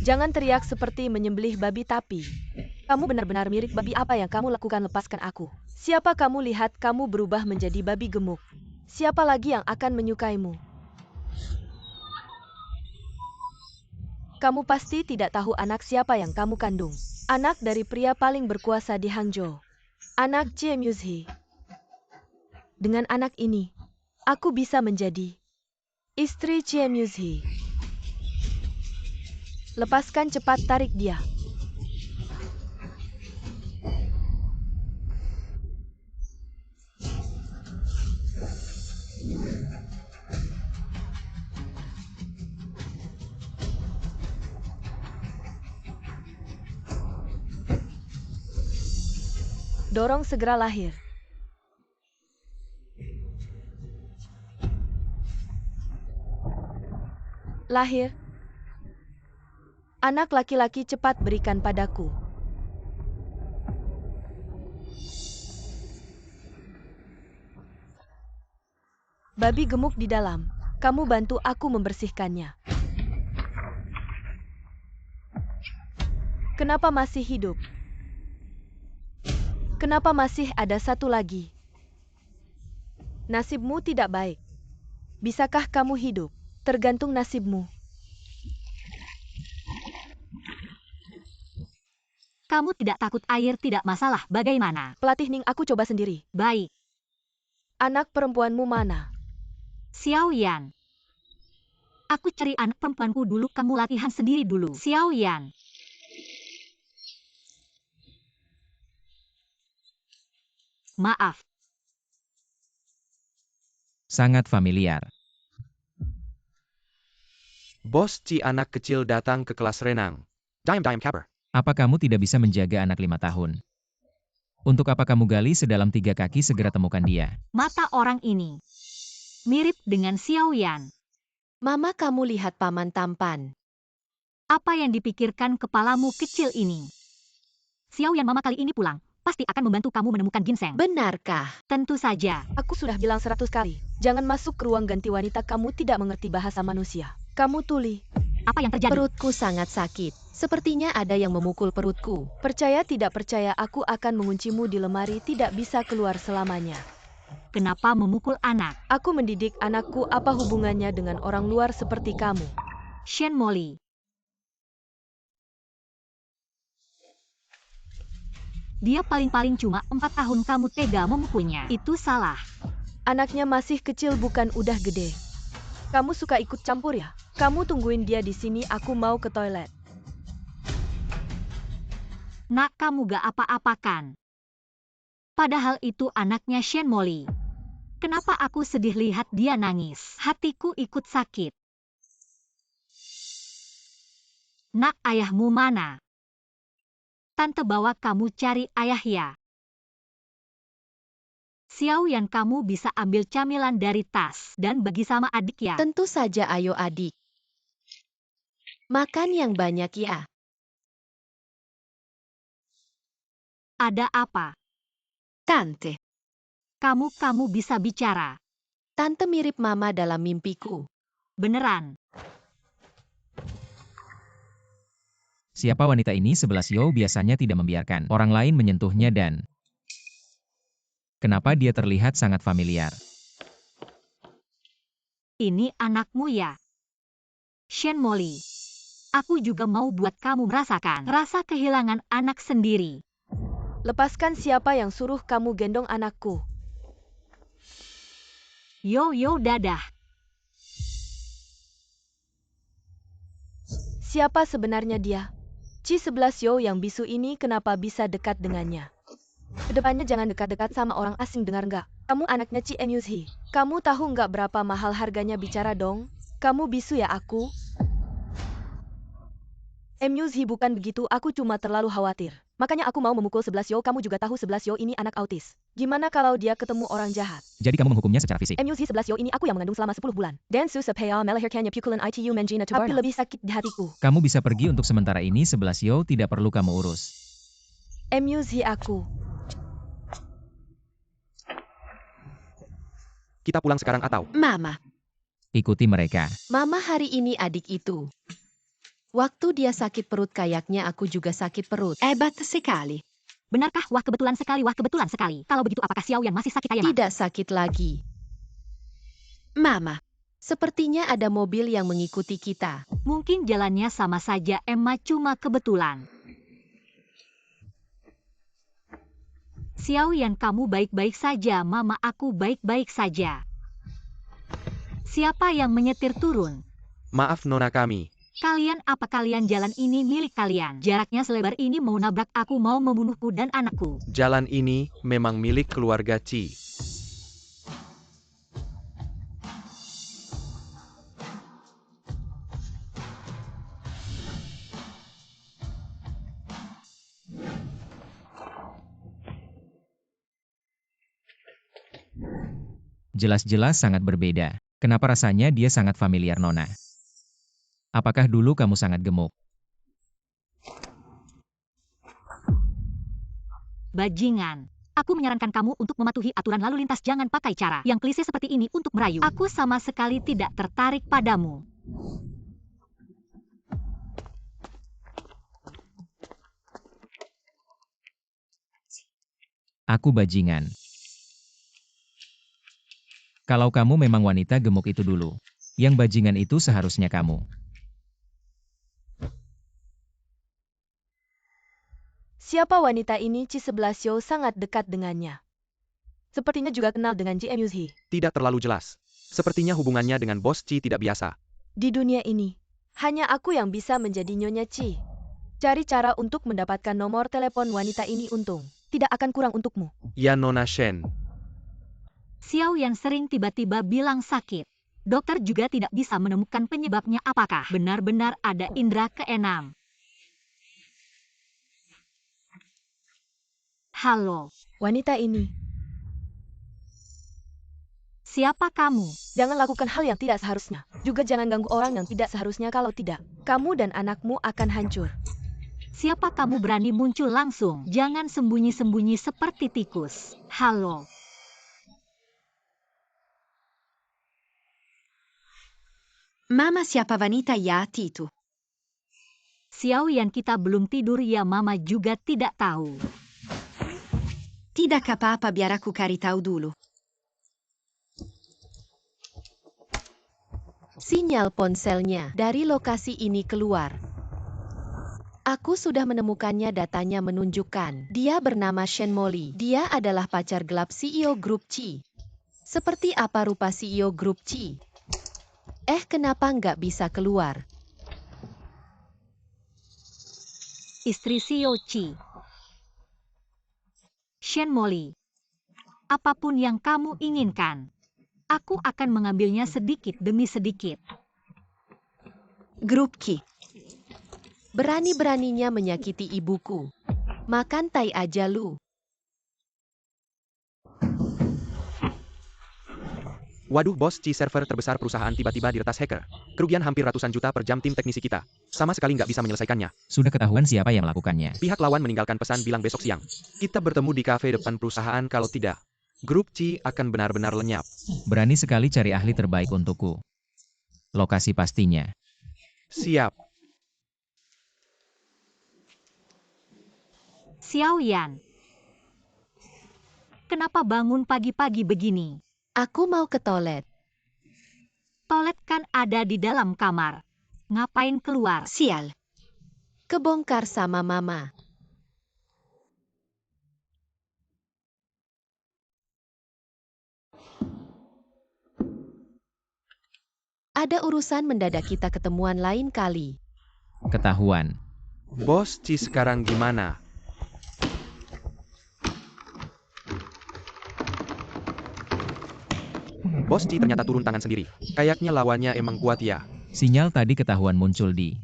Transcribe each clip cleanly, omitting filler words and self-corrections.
Jangan teriak seperti menyembelih babi tapi. Kamu benar-benar mirip babi. Apa yang kamu lakukan? Lepaskan aku. Siapa kamu? Lihat kamu berubah menjadi babi gemuk. Siapa lagi yang akan menyukaimu? Kamu pasti tidak tahu anak siapa yang kamu kandung. Anak dari pria paling berkuasa di Hangzhou. Anak Jie Muzhi. Dengan anak ini, aku bisa menjadi istri Jie Muzhi. Lepaskan cepat, tarik dia. Dorong segera lahir. Lahir. Anak laki-laki, cepat berikan padaku. Babi gemuk di dalam. Kamu bantu aku membersihkannya. Kenapa masih hidup? Kenapa masih ada satu lagi? Nasibmu tidak baik. Bisakah kamu hidup? Tergantung nasibmu. Kamu tidak takut air? Tidak masalah. Bagaimana? Pelatih Ning, aku coba sendiri. Baik. Anak perempuanmu mana? Xiao Yan. Aku cari anak perempuanku dulu. Kamu latihan sendiri dulu. Xiao Yan. Maaf. Sangat familiar. Bos Ci, anak kecil datang ke kelas renang. Dime kabar. Apa kamu tidak bisa menjaga anak 5 tahun? Untuk apa kamu gali sedalam 3 kaki? Segera temukan dia. Mata orang ini mirip dengan Xiao Yan. Mama, kamu lihat paman tampan. Apa yang dipikirkan kepalamu kecil ini? Xiao Yan, mama kali ini pulang. Pasti akan membantu kamu menemukan ginseng. Benarkah? Tentu saja. Aku sudah bilang 100 kali. Jangan masuk ke ruang ganti wanita. Kamu tidak mengerti bahasa manusia. Kamu tuli. Apa yang terjadi? Perutku sangat sakit. Sepertinya ada yang memukul perutku. Percaya tidak percaya, aku akan menguncimu di lemari. Tidak bisa keluar selamanya. Kenapa memukul anak? Aku mendidik anakku. Apa hubungannya dengan orang luar seperti kamu? Shen Molly. Dia paling-paling cuma 4 tahun. Kamu tega memukulnya. Itu salah. Anaknya masih kecil, bukan udah gede. Kamu suka ikut campur ya? Kamu tungguin dia di sini. Aku mau ke toilet. Nak, kamu gak apa-apakan. Padahal itu anaknya Shen Molly. Kenapa aku sedih lihat dia nangis? Hatiku ikut sakit. Nak, ayahmu mana? Tante bawa kamu cari ayah ya. Xiao Yan, kamu bisa ambil camilan dari tas dan bagi sama adik ya. Tentu saja, ayo adik. Makan yang banyak ya. Ada apa? Tante. Kamu bisa bicara. Tante mirip mama dalam mimpiku. Beneran. Siapa wanita ini? Sebelah Xiao biasanya tidak membiarkan orang lain menyentuhnya dan kenapa dia terlihat sangat familiar? Ini anakmu ya? Shen Molly. Aku juga mau buat kamu merasakan rasa kehilangan anak sendiri. Lepaskan. Siapa yang suruh kamu gendong anakku? Yo, dadah. Siapa sebenarnya dia? Ci-11 Yo yang bisu ini, kenapa bisa dekat dengannya? Kedepannya jangan dekat-dekat sama orang asing, dengar nggak? Kamu anaknya Ci Muzhi. Kamu tahu nggak berapa mahal harganya? Bicara dong. Kamu bisu ya aku? Muzhi, bukan begitu, aku cuma terlalu khawatir. Makanya aku mau memukul 11 Yo. Kamu juga tahu 11 Yo ini anak autis. Gimana kalau dia ketemu orang jahat? Jadi kamu menghukumnya secara fisik? Muzhi, 11 Yo ini aku yang mengandung selama 10 bulan. Dan susah paya melahirkannya pukulan itu menjina tubarna. Tapi lebih sakit di hatiku. Kamu bisa pergi untuk sementara ini. 11 Xiao tidak perlu kamu urus. Muzhi, aku. Kita pulang sekarang atau? Mama. Ikuti mereka. Mama, hari ini adik itu Waktu dia sakit perut kayaknya aku juga sakit perut. Hebat sekali. Benarkah? Wah kebetulan sekali, wah kebetulan sekali. Kalau begitu apakah Xiaoyan masih sakit ayah? Tidak sakit lagi. Mama, sepertinya ada mobil yang mengikuti kita. Mungkin jalannya sama saja Emma, cuma kebetulan. Xiaoyan, kamu baik-baik saja? Mama, aku baik-baik saja. Siapa yang menyetir turun? Maaf Nona kami. Kalian, apa kalian jalan ini milik kalian? Jaraknya selebar ini mau nabrak aku, mau membunuhku dan anakku. Jalan ini memang milik keluarga Chi. Jelas-jelas sangat berbeda. Kenapa rasanya dia sangat familiar, Nona? Apakah dulu kamu sangat gemuk? Bajingan. Aku menyarankan kamu untuk mematuhi aturan lalu lintas, jangan pakai cara yang klise seperti ini untuk merayu. Aku sama sekali tidak tertarik padamu. Aku bajingan. Kalau kamu memang wanita gemuk itu dulu, yang bajingan itu seharusnya kamu. Siapa wanita ini? Chi 11 sangat dekat dengannya. Sepertinya juga kenal dengan Ji Emyuzhi. Tidak terlalu jelas. Sepertinya hubungannya dengan bos Chi tidak biasa. Di dunia ini, hanya aku yang bisa menjadi Nyonya Chi. Cari cara untuk mendapatkan nomor telepon wanita ini, untung tidak akan kurang untukmu. Ya Nona Shen. Xiaoyan sering tiba-tiba bilang sakit. Dokter juga tidak bisa menemukan penyebabnya. Apakah benar-benar ada indera keenam? Halo, Wanita ini, siapa kamu? jangan lakukan hal yang tidak seharusnya. Juga jangan ganggu orang yang tidak seharusnya, kalau tidak, kamu dan anakmu akan hancur. Siapa kamu berani muncul langsung? Jangan sembunyi-sembunyi seperti tikus. Halo. Mama, siapa wanita ya itu? Xiaoyan, kita belum tidur ya, Mama juga tidak tahu. Tidak apa-apa, biar aku cari tahu dulu. Sinyal ponselnya dari lokasi ini keluar. Aku sudah menemukannya, datanya menunjukkan. Dia bernama Shen Molly. Dia adalah pacar gelap CEO Grup Chi. Seperti apa rupa CEO Grup Chi? Kenapa nggak bisa keluar? Istri Xiao Chi. Shen Molly. Apapun yang kamu inginkan, aku akan mengambilnya sedikit demi sedikit. Grup Chi. Berani-beraninya menyakiti ibuku. Makan tai aja lu. Waduh, bos Chi, server terbesar perusahaan tiba-tiba diretas hacker. Kerugian hampir ratusan juta per jam tim teknisi kita. Sama sekali nggak bisa menyelesaikannya. Sudah ketahuan siapa yang melakukannya. Pihak lawan meninggalkan pesan bilang besok siang. Kita bertemu di kafe depan perusahaan, kalau tidak, Grup Chi akan benar-benar lenyap. Berani sekali cari ahli terbaik untukku. Lokasi pastinya. Siap. Xiaoyan. Kenapa bangun pagi-pagi begini? Aku mau ke toilet. Toilet kan ada di dalam kamar. Ngapain keluar? Sial. Kebongkar sama mama. Ada urusan mendadak, kita ketemuan lain kali. Ketahuan. Bos Chi sekarang gimana? Bos Chi ternyata turun tangan sendiri. Kayaknya lawannya emang kuat ya. Sinyal tadi ketahuan muncul di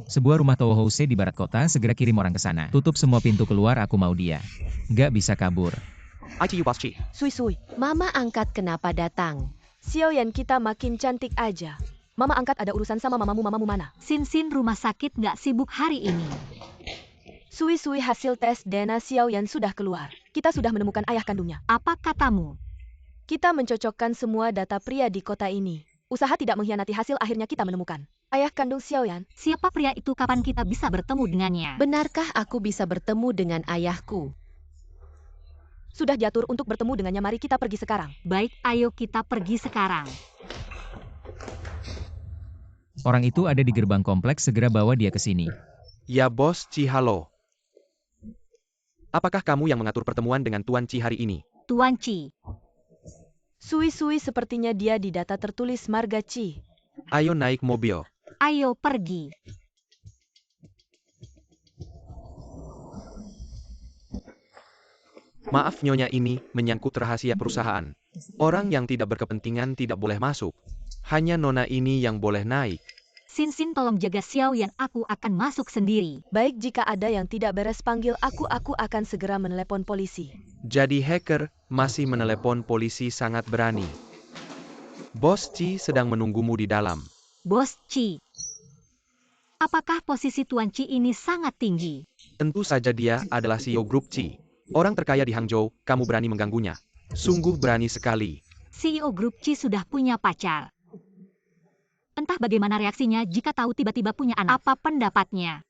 sebuah rumah Toho House di barat kota. Segera kirim orang ke sana. Tutup semua pintu keluar, aku mau dia. Gak bisa kabur. ITU Bos Chi. Sui-sui, Mama angkat kenapa datang? Xiaoyan kita makin cantik aja. Mama angkat ada urusan sama mamamu mana? Sin rumah sakit nggak sibuk hari ini. Sui-sui, hasil tes DNA Xiaoyan sudah keluar. Kita sudah menemukan ayah kandungnya. Apa katamu? Kita mencocokkan semua data pria di kota ini. Usaha tidak mengkhianati hasil, akhirnya kita menemukan ayah kandung Xiaoyan. Siapa pria itu? Kapan kita bisa bertemu dengannya? Benarkah aku bisa bertemu dengan ayahku? Sudah diatur untuk bertemu dengannya, mari kita pergi sekarang. Baik, ayo kita pergi sekarang. Orang itu ada di gerbang kompleks, segera bawa dia ke sini. Ya Bos Ci, halo. Apakah kamu yang mengatur pertemuan dengan Tuan Ci hari ini? Tuan Ci, Sui sepertinya dia di data tertulis Marga Ci. Ayo naik mobil. ayo pergi. Maaf Nyonya, ini menyangkut rahasia perusahaan. Orang yang tidak berkepentingan tidak boleh masuk. Hanya Nona ini yang boleh naik. Sin tolong jaga Xiaoyan, aku akan masuk sendiri. Baik, jika ada yang tidak beres panggil aku akan segera menelepon polisi. Jadi hacker masih menelepon polisi, sangat berani. Bos Ci sedang menunggumu di dalam. Bos Ci, apakah posisi Tuan Ci ini sangat tinggi? Tentu saja dia adalah CEO Grup Ci. Orang terkaya di Hangzhou, kamu berani mengganggunya. Sungguh berani sekali. CEO Grup Ci sudah punya pacar. Entah bagaimana reaksinya jika tahu tiba-tiba punya anak. Apa pendapatnya?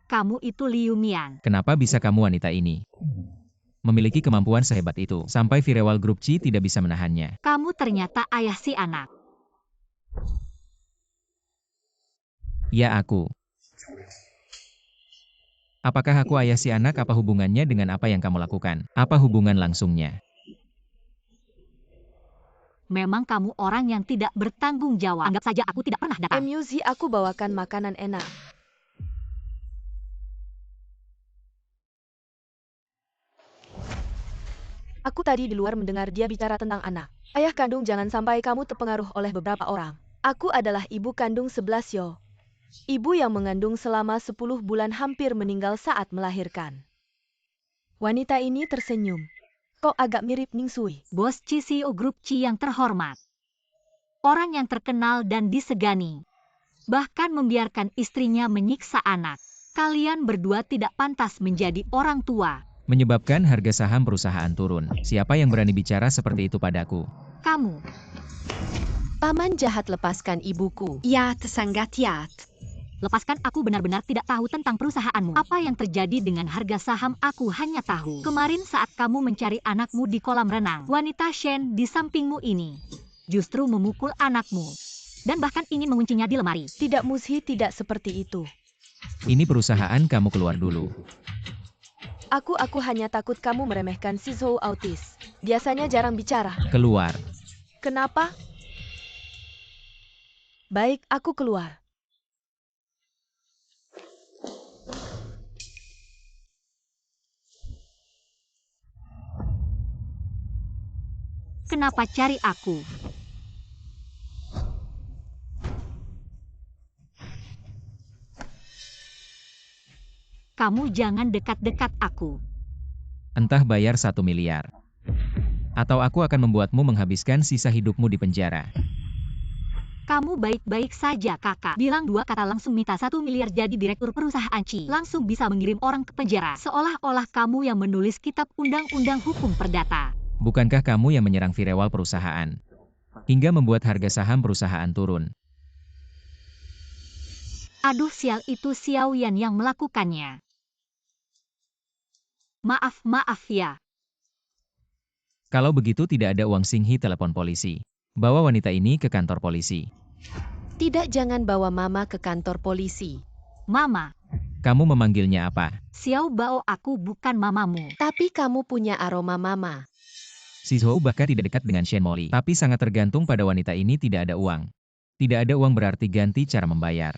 Kamu itu Liu Mian. Kenapa bisa kamu wanita ini memiliki kemampuan sehebat itu, sampai Firewall Grup Ci tidak bisa menahannya? Kamu ternyata ayah si anak. Ya, aku. Apakah aku ayah si anak? Apa hubungannya dengan apa yang kamu lakukan? Apa hubungan langsungnya? Memang kamu orang yang tidak bertanggung jawab. Anggap saja aku tidak pernah datang. MUZ, aku bawakan makanan enak. Aku tadi di luar mendengar dia bicara tentang anak. Ayah kandung, jangan sampai kamu terpengaruh oleh beberapa orang. Aku adalah ibu kandung 11 Yo. Ibu yang mengandung selama 10 bulan hampir meninggal saat melahirkan. Wanita ini tersenyum. Kok agak mirip Ning Sui. Bos Ci, CEO Grup Ci yang terhormat. Orang yang terkenal dan disegani. Bahkan membiarkan istrinya menyiksa anak. Kalian berdua tidak pantas menjadi orang tua. Menyebabkan harga saham perusahaan turun. Siapa yang berani bicara seperti itu padaku? Kamu. Paman jahat, lepaskan ibuku. Ya, tersanggat. Lepaskan, aku benar-benar tidak tahu tentang perusahaanmu. Apa yang terjadi dengan harga saham aku hanya tahu. Kemarin saat kamu mencari anakmu di kolam renang, wanita Shen di sampingmu ini justru memukul anakmu. Dan bahkan ingin menguncinya di lemari. Tidak Muzhi, tidak seperti itu. Ini perusahaan, kamu keluar dulu. Aku hanya takut kamu meremehkan si Zhou autis. Biasanya jarang bicara. Keluar. Kenapa? Baik, aku keluar. Kenapa cari aku? Kamu jangan dekat-dekat aku. Entah bayar 1 miliar. Atau aku akan membuatmu menghabiskan sisa hidupmu di penjara. Kamu baik-baik saja, kakak. Bilang 2 kata langsung minta 1 miliar jadi direktur perusahaan Ci. Langsung bisa mengirim orang ke penjara. Seolah-olah kamu yang menulis kitab undang-undang hukum perdata. Bukankah kamu yang menyerang firewall perusahaan? Hingga membuat harga saham perusahaan turun. Aduh, sial, itu Xiaoyan yang melakukannya. Maaf ya. Kalau begitu tidak ada uang, Xinghi telepon polisi. Bawa wanita ini ke kantor polisi. Tidak, jangan bawa mama ke kantor polisi. Mama. Kamu memanggilnya apa? Xiao Bao, aku bukan mamamu. Tapi kamu punya aroma mama. Si Zhou bahkan tidak dekat dengan Shen Moli. Tapi sangat tergantung pada wanita ini, tidak ada uang. Tidak ada uang berarti ganti cara membayar.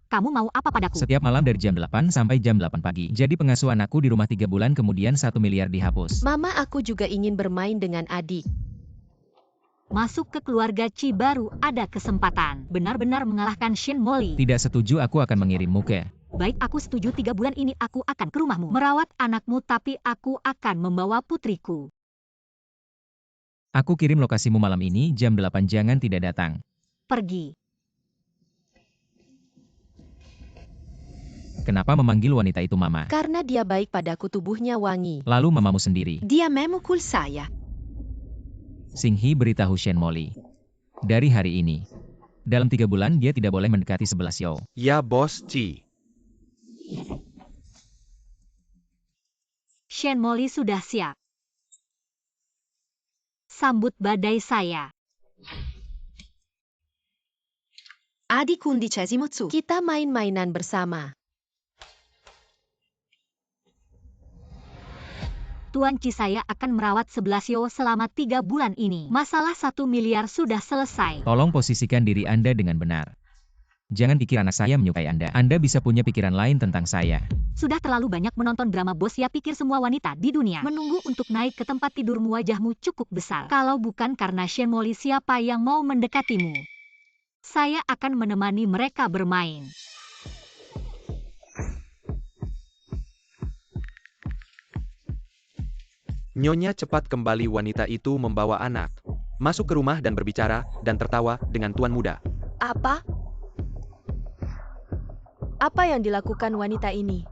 Kamu mau apa padaku? Setiap malam dari jam 8 sampai jam 8 pagi. Jadi pengasuh anakku di rumah 3 bulan kemudian 1 miliar dihapus. Mama, aku juga ingin bermain dengan adik. Masuk ke keluarga Ci baru ada kesempatan. Benar-benar mengalahkan Shen Moli. Tidak setuju, aku akan mengirimmu ke. Baik, aku setuju. 3 bulan ini aku akan ke rumahmu. Merawat anakmu, tapi aku akan membawa putriku. Aku kirim lokasimu malam ini jam 8, jangan tidak datang. Pergi. Kenapa memanggil wanita itu Mama? Karena dia baik padaku, tubuhnya wangi. Lalu mamamu sendiri. Dia memukul saya. Xinghi beritahu Shen Molly. Dari hari ini, dalam 3 bulan dia tidak boleh mendekati 11 Yo. Ya, Bos Ci. Shen Molly sudah siap. Sambut badai saya. Adi 15 Tsu. Kita main-mainan bersama. Tuan Ci saya akan merawat 11 Yo selama 3 bulan ini. Masalah 1 miliar sudah selesai. Tolong posisikan diri Anda dengan benar. Jangan pikir anak saya menyukai Anda. Anda bisa punya pikiran lain tentang saya. Sudah terlalu banyak menonton drama bos ya, pikir semua wanita di dunia menunggu untuk naik ke tempat tidurmu. Wajahmu cukup besar. Kalau bukan karena Shen Molly, siapa yang mau mendekatimu? Saya akan menemani mereka bermain. Nyonya cepat kembali. Wanita itu membawa anak. Masuk ke rumah dan berbicara, dan tertawa dengan tuan muda. Apa? Apa yang dilakukan wanita ini?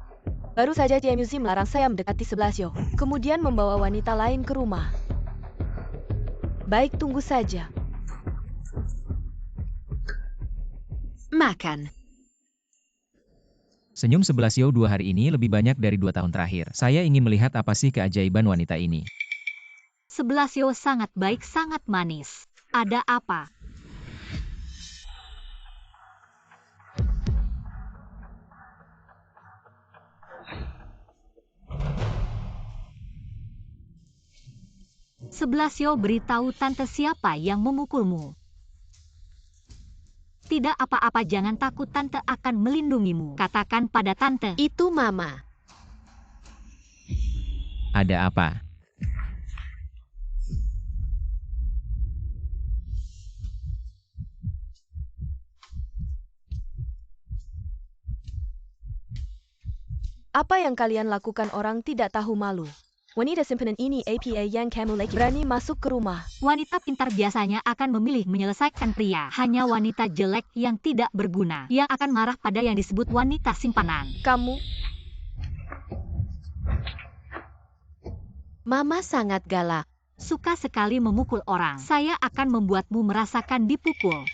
Baru saja CMUC melarang saya mendekati 11 Yo, kemudian membawa wanita lain ke rumah. Baik, tunggu saja. Makan. Senyum 11 Yo 2 hari ini lebih banyak dari 2 tahun terakhir. Saya ingin melihat apa sih keajaiban wanita ini. 11 Yo sangat baik, sangat manis. Ada apa? Sebelas Yo, beritahu tante siapa yang memukulmu. Tidak apa-apa, jangan takut, tante akan melindungimu. Katakan pada tante. Itu Mama. Ada apa? Apa yang kalian lakukan? Orang tidak tahu malu. Wanita simpanan ini apa yang kamu lagi berani masuk ke rumah? Wanita pintar biasanya akan memilih menyelesaikan pria. Hanya wanita jelek yang tidak berguna yang akan marah pada yang disebut wanita simpanan. Kamu? Mama sangat galak. Suka sekali memukul orang. Saya akan membuatmu merasakan dipukul.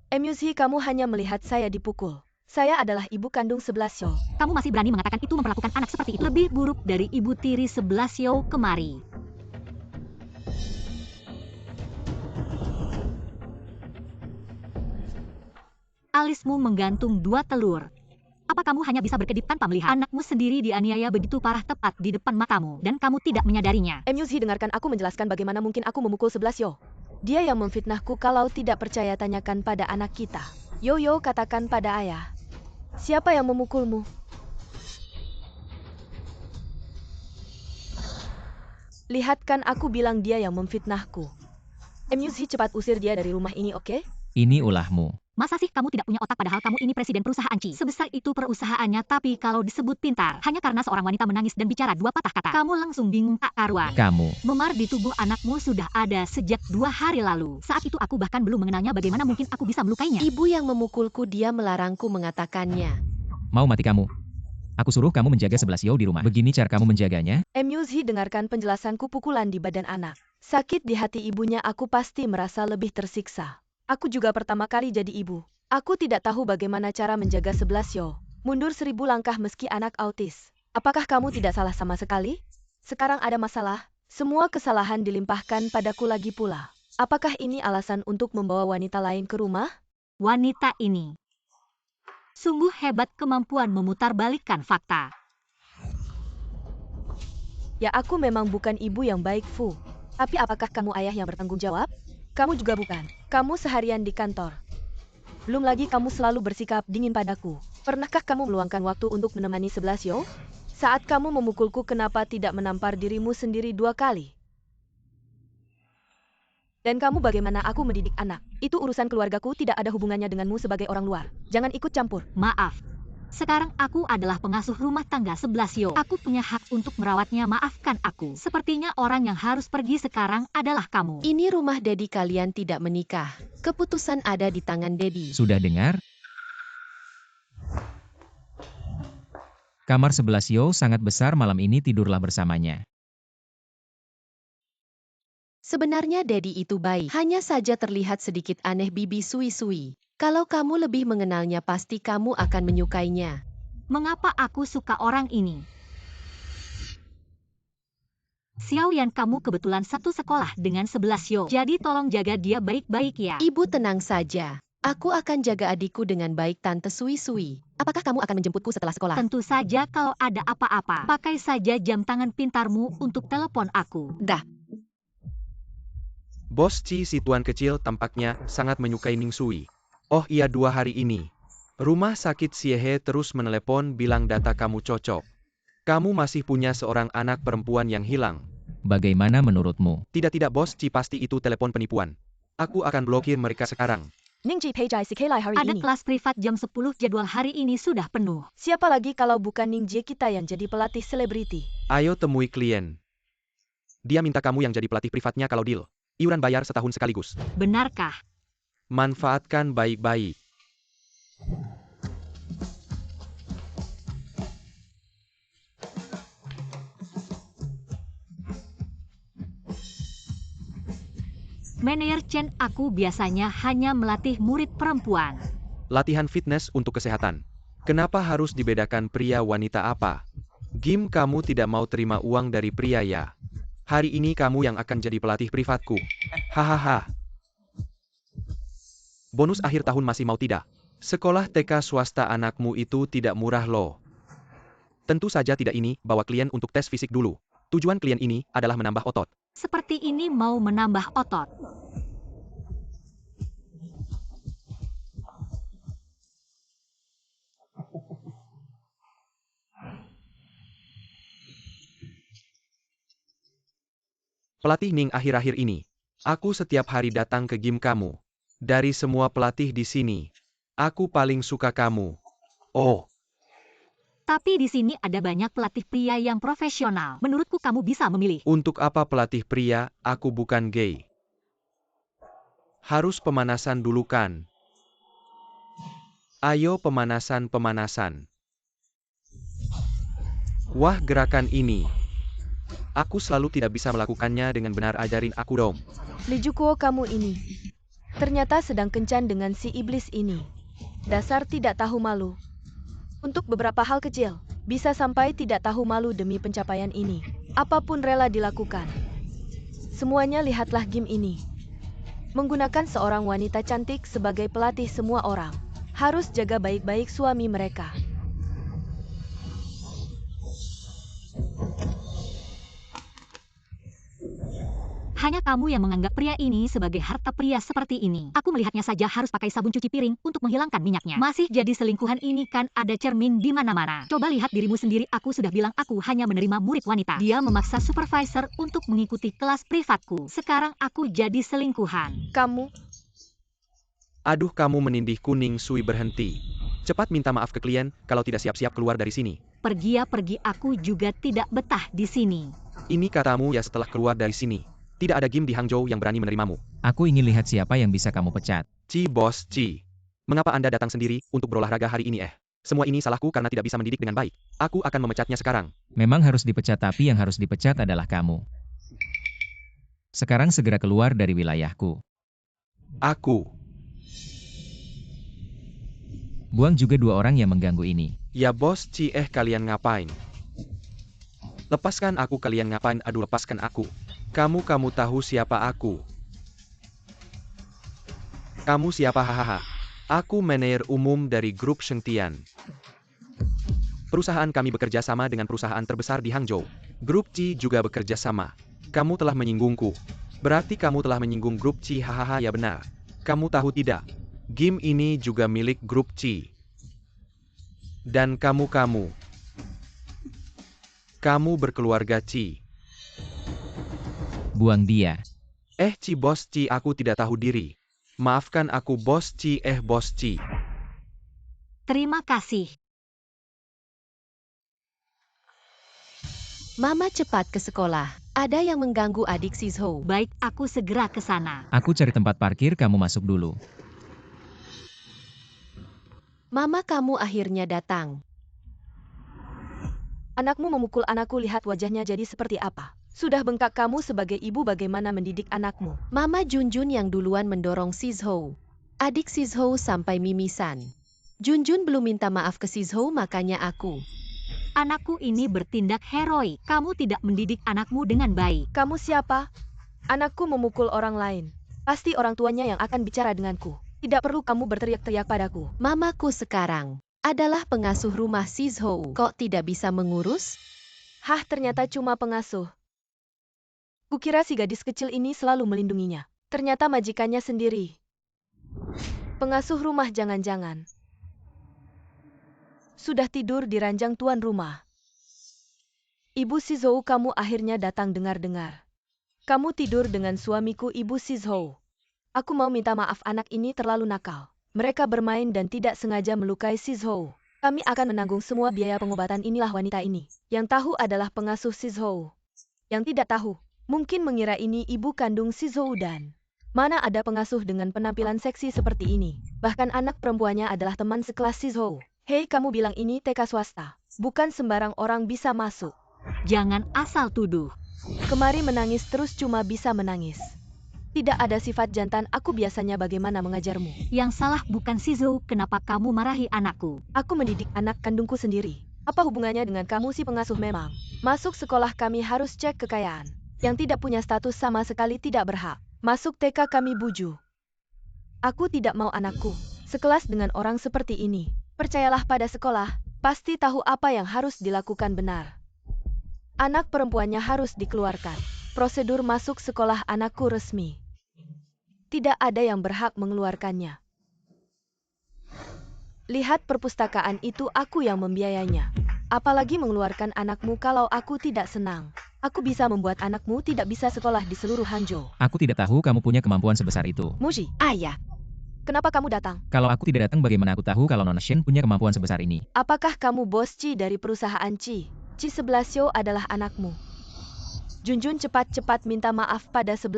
MUC, kamu hanya melihat saya dipukul. Saya adalah ibu kandung 11 Yo. Kamu masih berani mengatakan itu memperlakukan anak seperti itu? Lebih buruk dari ibu tiri 11 Yo. Kemari. Alismu menggantung 2 telur. Apa kamu hanya bisa berkedip tanpa melihat? Anakmu sendiri dianiaya begitu parah tepat di depan matamu, dan kamu tidak menyadarinya. MUC, dengarkan aku menjelaskan bagaimana mungkin aku memukul 11 Yo. Dia yang memfitnahku. Kalau tidak percaya, tanyakan pada anak kita. Yo, katakan pada ayah. Siapa yang memukulmu? Lihat, kan aku bilang dia yang memfitnahku. MUC, cepat usir dia dari rumah ini, oke? Ini ulahmu. Masa sih kamu tidak punya otak padahal kamu ini presiden perusahaan Ci? Sebesar itu perusahaannya, tapi kalau disebut pintar, hanya karena seorang wanita menangis dan bicara 2 patah kata, kamu langsung bingung tak karuan. Kamu. Memar di tubuh anakmu sudah ada sejak 2 hari lalu. Saat itu aku bahkan belum mengenalnya, bagaimana mungkin aku bisa melukainya? Ibu yang memukulku, dia melarangku mengatakannya. Mau mati kamu. Aku suruh kamu menjaga 11 Yo di rumah. Begini cara kamu menjaganya? MUC, dengarkan penjelasanku. Pukulan di badan anak. Sakit di hati ibunya, aku pasti merasa lebih tersiksa. Aku juga pertama kali jadi ibu. Aku tidak tahu bagaimana cara menjaga 11 Yo. Mundur 1000 langkah meski anak autis. Apakah kamu tidak salah sama sekali? Sekarang ada masalah. Semua kesalahan dilimpahkan padaku lagi pula. Apakah ini alasan untuk membawa wanita lain ke rumah? Wanita ini sungguh hebat, kemampuan memutarbalikkan fakta. Ya, aku memang bukan ibu yang baik, Fu. Tapi apakah kamu ayah yang bertanggung jawab? Kamu juga bukan. Kamu seharian di kantor. Belum lagi kamu selalu bersikap dingin padaku. Pernahkah kamu meluangkan waktu untuk menemani 11 Yo? Saat kamu memukulku, kenapa tidak menampar dirimu sendiri 2 kali? Dan kamu, bagaimana aku mendidik anak? Itu urusan keluargaku, tidak ada hubungannya denganmu sebagai orang luar. Jangan ikut campur. Maaf. Sekarang aku adalah pengasuh rumah tangga 11 Yo. Aku punya hak untuk merawatnya, maafkan aku. Sepertinya orang yang harus pergi sekarang adalah kamu. Ini rumah Dedi, kalian tidak menikah. Keputusan ada di tangan Dedi. Sudah dengar? Kamar 11 Yo sangat besar, malam ini tidurlah bersamanya. Sebenarnya Daddy itu baik, hanya saja terlihat sedikit aneh Bibi Sui-Sui. Kalau kamu lebih mengenalnya pasti kamu akan menyukainya. Mengapa aku suka orang ini? Xiaoyan, kamu kebetulan satu sekolah dengan 11 Yo. Jadi tolong jaga dia baik-baik ya. Ibu tenang saja. Aku akan jaga adikku dengan baik Tante Sui-Sui. Apakah kamu akan menjemputku setelah sekolah? Tentu saja, kalau ada apa-apa, pakai saja jam tangan pintarmu untuk telepon aku. Dah. Bos Ci, si tuan kecil tampaknya sangat menyukai Ning Sui. Oh iya, 2 hari ini. Rumah sakit Siehe terus menelepon bilang data kamu cocok. Kamu masih punya seorang anak perempuan yang hilang. Bagaimana menurutmu? Tidak Bos Ci, pasti itu telepon penipuan. Aku akan blokir mereka sekarang. Ningji Peijai Sikelai hari Ada ini. kelas privat jam 10, jadwal hari ini sudah penuh. Siapa lagi kalau bukan Ningji kita yang jadi pelatih selebriti? Ayo temui klien. Dia minta kamu yang jadi pelatih privatnya kalau deal. Iuran bayar setahun sekaligus. Benarkah? Manfaatkan baik-baik. Manajer Chen, aku biasanya hanya melatih murid perempuan. Latihan fitness untuk kesehatan. Kenapa harus dibedakan pria wanita apa? Gim, kamu tidak mau terima uang dari pria ya? Hari ini kamu yang akan jadi pelatih privatku. Hahaha. Bonus akhir tahun masih mau tidak? Sekolah TK swasta anakmu itu tidak murah loh. Tentu saja tidak, ini bawa klien untuk tes fisik dulu. Tujuan klien ini adalah menambah otot. Seperti ini mau menambah otot. Pelatih Ning, akhir-akhir ini, aku setiap hari datang ke gym kamu. Dari semua pelatih di sini, aku paling suka kamu. Oh, Tapi di sini ada banyak pelatih pria yang profesional. Menurutku kamu bisa memilih. untuk apa pelatih pria? Aku bukan gay. Harus pemanasan dulu kan? Ayo pemanasan. Wah, gerakan ini. Aku selalu tidak bisa melakukannya dengan benar, ajarin aku dong. Lijukuo, kamu ini. Ternyata sedang kencan dengan si iblis ini. Dasar tidak tahu malu. Untuk beberapa hal kecil, bisa sampai tidak tahu malu demi pencapaian ini. Apapun rela dilakukan. Semuanya lihatlah game ini. Menggunakan seorang wanita cantik sebagai pelatih semua orang. Harus jaga baik-baik suami mereka. Hanya kamu yang menganggap pria ini sebagai harta pria seperti ini. Aku melihatnya saja harus pakai sabun cuci piring untuk menghilangkan minyaknya. Masih jadi selingkuhan ini kan, ada cermin di mana-mana. Coba lihat dirimu sendiri, aku sudah bilang aku hanya menerima murid wanita. Dia memaksa supervisor untuk mengikuti kelas privatku. Sekarang aku jadi selingkuhan. Kamu, Aduh, kamu menindihku. Ning Sui, berhenti. Cepat minta maaf ke klien, kalau tidak siap-siap keluar dari sini. Pergi, aku juga tidak betah di sini. Ini katamu ya setelah keluar dari sini. Tidak ada gym di Hangzhou yang berani menerimamu. Aku ingin lihat siapa yang bisa kamu pecat. Ci, Bos Ci. Mengapa Anda datang sendiri untuk berolahraga hari ini? Semua ini salahku karena tidak bisa mendidik dengan baik. Aku akan memecatnya sekarang. Memang harus dipecat, tapi yang harus dipecat adalah kamu. Sekarang segera keluar dari wilayahku. Aku. Buang juga 2 orang yang mengganggu ini. Ya Bos Ci, kalian ngapain? Lepaskan aku, kalian ngapain? Aduh, lepaskan aku. Kamu tahu siapa aku? Kamu siapa? Hahaha. Aku manajer umum dari grup Shengtian. Perusahaan kami bekerja sama dengan perusahaan terbesar di Hangzhou. Grup Ci juga bekerja sama. Kamu telah menyinggungku. Berarti kamu telah menyinggung grup Ci. Hahaha, ya benar. Kamu tahu tidak? Gym ini juga milik grup Ci. Dan kamu berkeluarga Ci. Buang dia. Ci, Bos Ci, aku tidak tahu diri. Maafkan aku, Bos Ci. Bos Ci. Terima kasih. Mama cepat ke sekolah. Ada yang mengganggu adik Sizhou. Baik, aku segera ke sana. Aku cari tempat parkir, kamu masuk dulu. Mama kamu akhirnya datang. Anakmu memukul anakku, lihat wajahnya jadi seperti apa. Sudah bengkak. Kamu sebagai ibu bagaimana mendidik anakmu? Mama Junjun yang duluan mendorong Sizhou. Adik Sizhou sampai mimisan. Junjun belum minta maaf ke Sizhou, makanya aku. Anakku ini bertindak heroik. Kamu tidak mendidik anakmu dengan baik. Kamu siapa? Anakku memukul orang lain. Pasti orang tuanya yang akan bicara denganku. Tidak perlu kamu berteriak-teriak padaku. Mamaku sekarang adalah pengasuh rumah Sizhou. Kok tidak bisa mengurus? Hah, ternyata cuma pengasuh. Kukira si gadis kecil ini selalu melindunginya. Ternyata majikannya sendiri. Pengasuh rumah jangan-jangan. Sudah tidur di ranjang tuan rumah. Ibu Sizhou, kamu akhirnya datang. Dengar-dengar. Kamu tidur dengan suamiku, Ibu Sizhou. Aku mau minta maaf, anak ini terlalu nakal. Mereka bermain dan tidak sengaja melukai Sizhou. Kami akan menanggung semua biaya pengobatan. Inilah wanita ini. Yang tahu adalah pengasuh Sizhou. Yang tidak tahu, mungkin mengira ini ibu kandung Sizhou dan mana ada pengasuh dengan penampilan seksi seperti ini. Bahkan anak perempuannya adalah teman sekelas Sizhou. Hei, kamu bilang ini TK swasta. Bukan sembarang orang bisa masuk. Jangan asal tuduh. Kemari menangis terus, cuma bisa menangis. Tidak ada sifat jantan. Aku biasanya bagaimana mengajarmu? Yang salah bukan Sizhou, kenapa kamu marahi anakku? Aku mendidik anak kandungku sendiri. Apa hubungannya dengan kamu si pengasuh? Memang masuk sekolah kami harus cek kekayaan. Yang tidak punya status sama sekali tidak berhak masuk TK kami, Buju. Aku tidak mau anakku sekelas dengan orang seperti ini. Percayalah pada sekolah, pasti tahu apa yang harus dilakukan benar. Anak perempuannya harus dikeluarkan. Prosedur masuk sekolah anakku resmi. Tidak ada yang berhak mengeluarkannya. Lihat perpustakaan itu, aku yang membiayainya. Apalagi mengeluarkan anakmu kalau aku tidak senang. Aku bisa membuat anakmu tidak bisa sekolah di seluruh Hangzhou. Aku tidak tahu kamu punya kemampuan sebesar itu. Muji, Ayah, kenapa kamu datang? Kalau aku tidak datang, bagaimana aku tahu kalau Nona Shen punya kemampuan sebesar ini? Apakah kamu bos Ci dari perusahaan Ci? Ci 11 adalah anakmu. Junjun cepat-cepat minta maaf pada 11.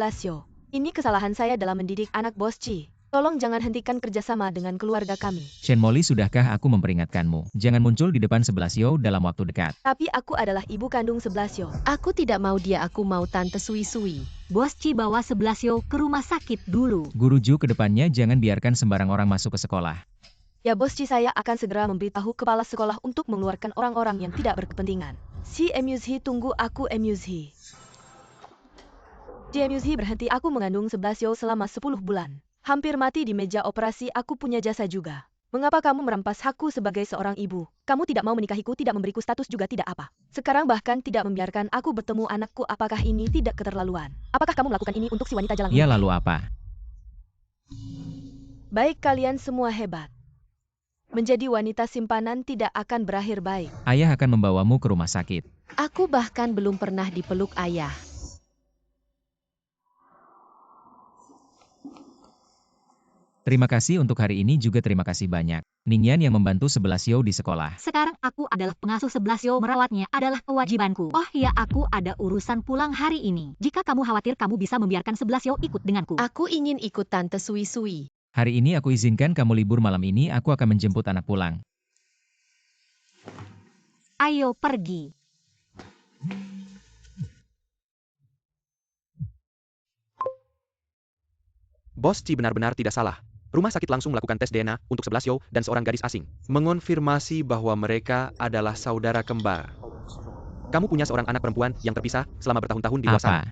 Ini kesalahan saya dalam mendidik anak bos Ci. Tolong jangan hentikan kerjasama dengan keluarga kami. Shen Molly, sudahkah aku memperingatkanmu? Jangan muncul di depan 11 dalam waktu dekat. Tapi aku adalah ibu kandung 11. Aku tidak mau dia, aku mau Tante Sui-Sui. Bos Ci bawa 11 ke rumah sakit dulu. Guru Ju, kedepannya jangan biarkan sembarang orang masuk ke sekolah. Ya bos Ci, saya akan segera memberitahu kepala sekolah untuk mengeluarkan orang-orang yang tidak berkepentingan. Si Emuzhi, tunggu aku Emuzhi. Si Emuzhi, berhenti, aku mengandung 11 selama 10 bulan. Hampir mati di meja operasi, aku punya jasa juga. Mengapa kamu merampas hakku sebagai seorang ibu? Kamu tidak mau menikahiku, tidak memberiku status juga tidak apa. Sekarang bahkan tidak membiarkan aku bertemu anakku. Apakah ini tidak keterlaluan? Apakah kamu melakukan ini untuk si wanita jalan Ya ini? lalu apa? Baik, kalian semua hebat. Menjadi wanita simpanan tidak akan berakhir baik. Ayah akan membawamu ke rumah sakit. Aku bahkan belum pernah dipeluk ayah. Terima kasih untuk hari ini, juga terima kasih banyak Ningyan yang membantu 11 di sekolah. Sekarang aku adalah pengasuh 11, merawatnya adalah kewajibanku. Oh ya, aku ada urusan pulang hari ini. Jika kamu khawatir, kamu bisa membiarkan 11 ikut denganku. Aku ingin ikut Tante Sui-Sui. Hari ini aku izinkan kamu libur, malam ini aku akan menjemput anak pulang. Ayo pergi. Bos Ci benar-benar tidak salah. Rumah sakit langsung melakukan tes DNA untuk 11 dan seorang gadis asing. Mengonfirmasi bahwa mereka adalah saudara kembar. Kamu punya seorang anak perempuan yang terpisah selama bertahun-tahun di luar sana. Apa?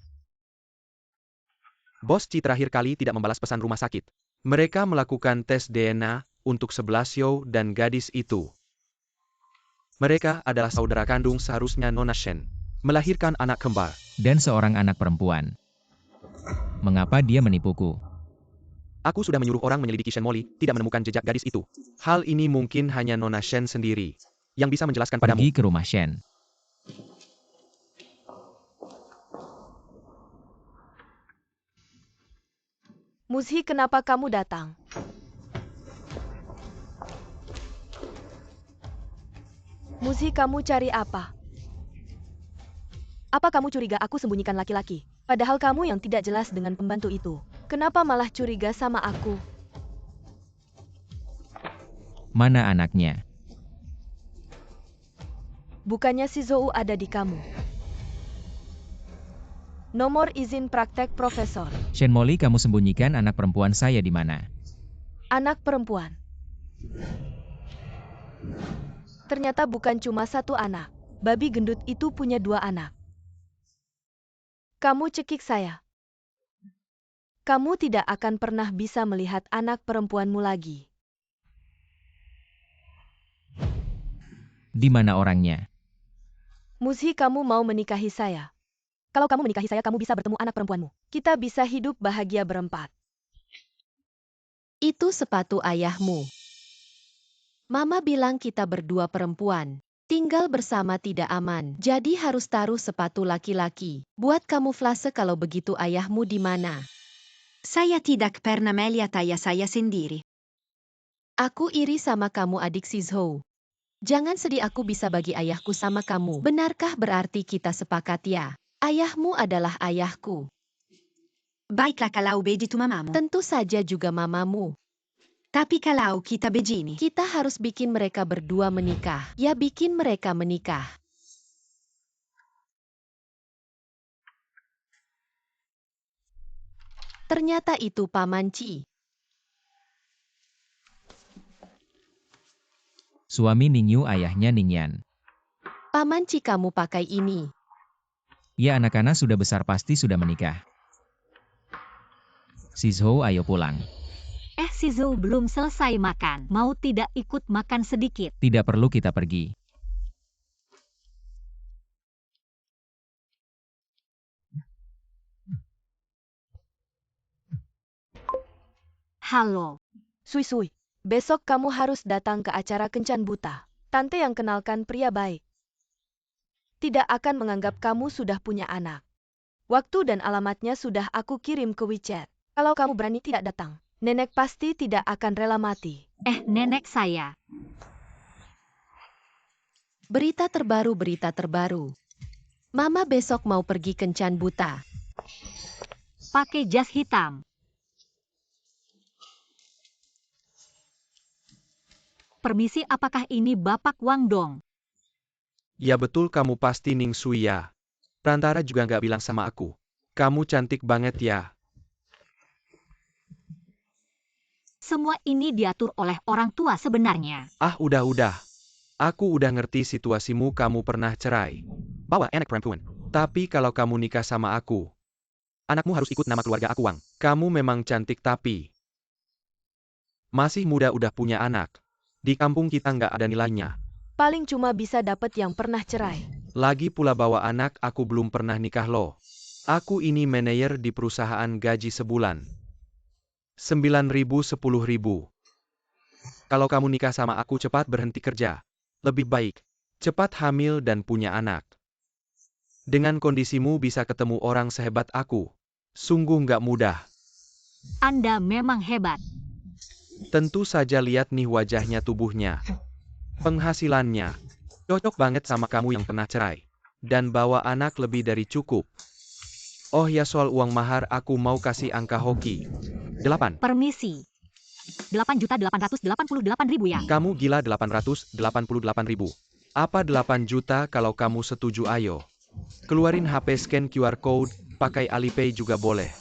Bos Ci terakhir kali tidak membalas pesan rumah sakit. Mereka melakukan tes DNA untuk 11 dan gadis itu. Mereka adalah saudara kandung, seharusnya Nona Shen melahirkan anak kembar. Dan seorang anak perempuan. Mengapa dia menipuku? Aku sudah menyuruh orang menyelidiki Shen Molly, tidak menemukan jejak gadis itu. Hal ini mungkin hanya Nona Shen sendiri yang bisa menjelaskan padamu. Pergi ke rumah Shen. Muzhi, kenapa kamu datang? Muzhi, kamu cari apa? Apa kamu curiga aku sembunyikan laki-laki? Padahal kamu yang tidak jelas dengan pembantu itu. Kenapa malah curiga sama aku? Mana anaknya? Bukannya si Zhou ada di kamu. Nomor izin praktek Profesor. Shen Molly, kamu sembunyikan anak perempuan saya di mana? Anak perempuan. Ternyata bukan cuma satu anak. Babi gendut itu punya 2 anak. Kamu cekik saya. Kamu tidak akan pernah bisa melihat anak perempuanmu lagi. Di mana orangnya? Muzhi, kamu mau menikahi saya. Kalau kamu menikahi saya, kamu bisa bertemu anak perempuanmu. Kita bisa hidup bahagia berempat. Itu sepatu ayahmu. Mama bilang kita berdua perempuan. Tinggal bersama tidak aman. Jadi harus taruh sepatu laki-laki. Buat kamuflase kalau begitu ayahmu di mana. Saya tidak pernah melihat ayah saya sendiri. Aku iri sama kamu adik si Zhou. Jangan sedih, aku bisa bagi ayahku sama kamu. Benarkah berarti kita sepakat ya? Ayahmu adalah ayahku. Baiklah kalau begitu mamamu. Tentu saja juga mamamu. Tapi kalau kita begini. Kita harus bikin mereka berdua menikah. Ya, bikin mereka menikah. Ternyata itu Paman Ci. Suami Ningyu, ayahnya Ningyan. Paman Ci, kamu pakai ini. Ya, anak-anak sudah besar pasti sudah menikah. Si Zhou, ayo pulang. Si Zhou belum selesai makan. Mau tidak ikut makan sedikit? Tidak perlu, kita pergi. Halo. Sui, besok kamu harus datang ke acara kencan buta. Tante yang kenalkan pria baik. Tidak akan menganggap kamu sudah punya anak. Waktu dan alamatnya sudah aku kirim ke WeChat. Kalau kamu berani tidak datang, nenek pasti tidak akan rela mati. Nenek saya. Berita terbaru. Mama besok mau pergi kencan buta. Pakai jas hitam. Permisi, apakah ini Bapak Wang Dong? Ya betul, kamu pasti Ning Sui ya. Perantara juga nggak bilang sama aku. Kamu cantik banget ya. Semua ini diatur oleh orang tua sebenarnya. Ah, udah. Aku udah ngerti situasimu, kamu pernah cerai. Bawa anak perempuan. Tapi kalau kamu nikah sama aku, anakmu harus ikut nama keluarga aku, Wang. Kamu memang cantik tapi masih muda udah punya anak. Di kampung kita nggak ada nilainya. Paling cuma bisa dapat yang pernah cerai. Lagi pula bawa anak, aku belum pernah nikah loh. Aku ini manajer di perusahaan, gaji sebulan 9.000 10.000. Kalau kamu nikah sama aku, cepat berhenti kerja. Lebih baik cepat hamil dan punya anak. Dengan kondisimu bisa ketemu orang sehebat aku. Sungguh nggak mudah. Anda memang hebat. Tentu saja, lihat nih wajahnya, tubuhnya. Penghasilannya cocok banget sama kamu yang pernah cerai. Dan bawa anak lebih dari cukup. Oh ya, soal uang mahar aku mau kasih angka hoki. 8. Permisi. 8.888.000 ya. Kamu gila, 888.000. Apa 8 juta? Kalau kamu setuju ayo. Keluarin HP, scan QR code, pakai Alipay juga boleh.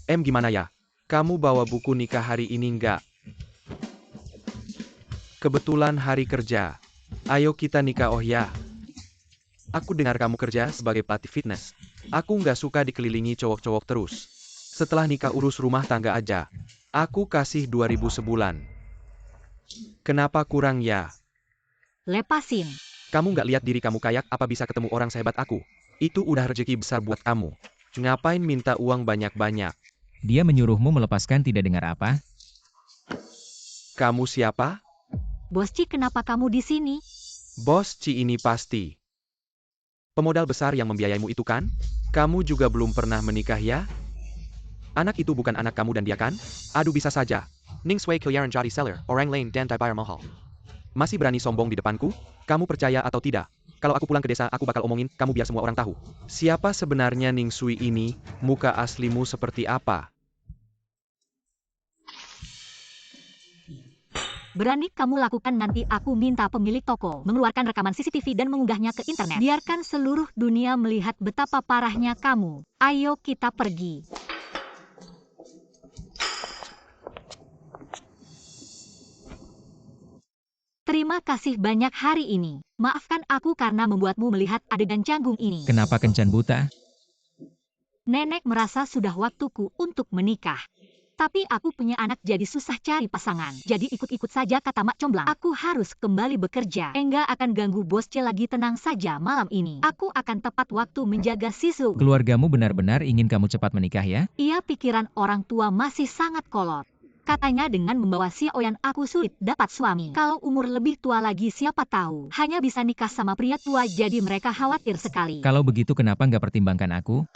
Gimana ya? Kamu bawa buku nikah hari ini nggak? Kebetulan hari kerja. Ayo kita nikah. Oh ya. Aku dengar kamu kerja sebagai pelatih fitness. Aku nggak suka dikelilingi cowok-cowok terus. Setelah nikah urus rumah tangga aja. Aku kasih 2.000 sebulan. Kenapa kurang ya? Lepasin. Kamu nggak lihat diri kamu kayak apa bisa ketemu orang sehebat aku? Itu udah rezeki besar buat kamu. Ngapain minta uang banyak-banyak? Dia menyuruhmu melepaskan, tidak dengar apa? Kamu siapa? Bos Ci, kenapa kamu di sini? Bos Ci ini pasti pemodal besar yang membiayaimu itu kan? Kamu juga belum pernah menikah ya? Anak itu bukan anak kamu dan dia kan? Aduh, bisa saja. Ning Sui Kiliaran jadi seller, orang lain dan dibayar mahal. Masih berani sombong di depanku? Kamu percaya atau tidak? Kalau aku pulang ke desa, aku bakal omongin kamu biar semua orang tahu. Siapa sebenarnya Ning Sui ini? Muka aslimu seperti apa? Berani kamu lakukan, nanti aku minta pemilik toko mengeluarkan rekaman CCTV dan mengunggahnya ke internet. Biarkan seluruh dunia melihat betapa parahnya kamu. Ayo kita pergi. Terima kasih banyak hari ini. Maafkan aku karena membuatmu melihat adegan canggung ini. Kenapa kencan buta? Nenek merasa sudah waktuku untuk menikah. Tapi aku punya anak, jadi susah cari pasangan. Jadi ikut-ikut saja kata Mak Comblang. Aku harus kembali bekerja. Enggak akan ganggu bos C lagi, tenang saja malam ini. Aku akan tepat waktu menjaga Sisu. Keluargamu benar-benar ingin kamu cepat menikah ya? Iya, pikiran orang tua masih sangat kolot. Katanya dengan membawa si Oyan aku sulit dapat suami. Kalau umur lebih tua lagi siapa tahu. Hanya bisa nikah sama pria tua, jadi mereka khawatir sekali. Kalau begitu kenapa nggak pertimbangkan aku?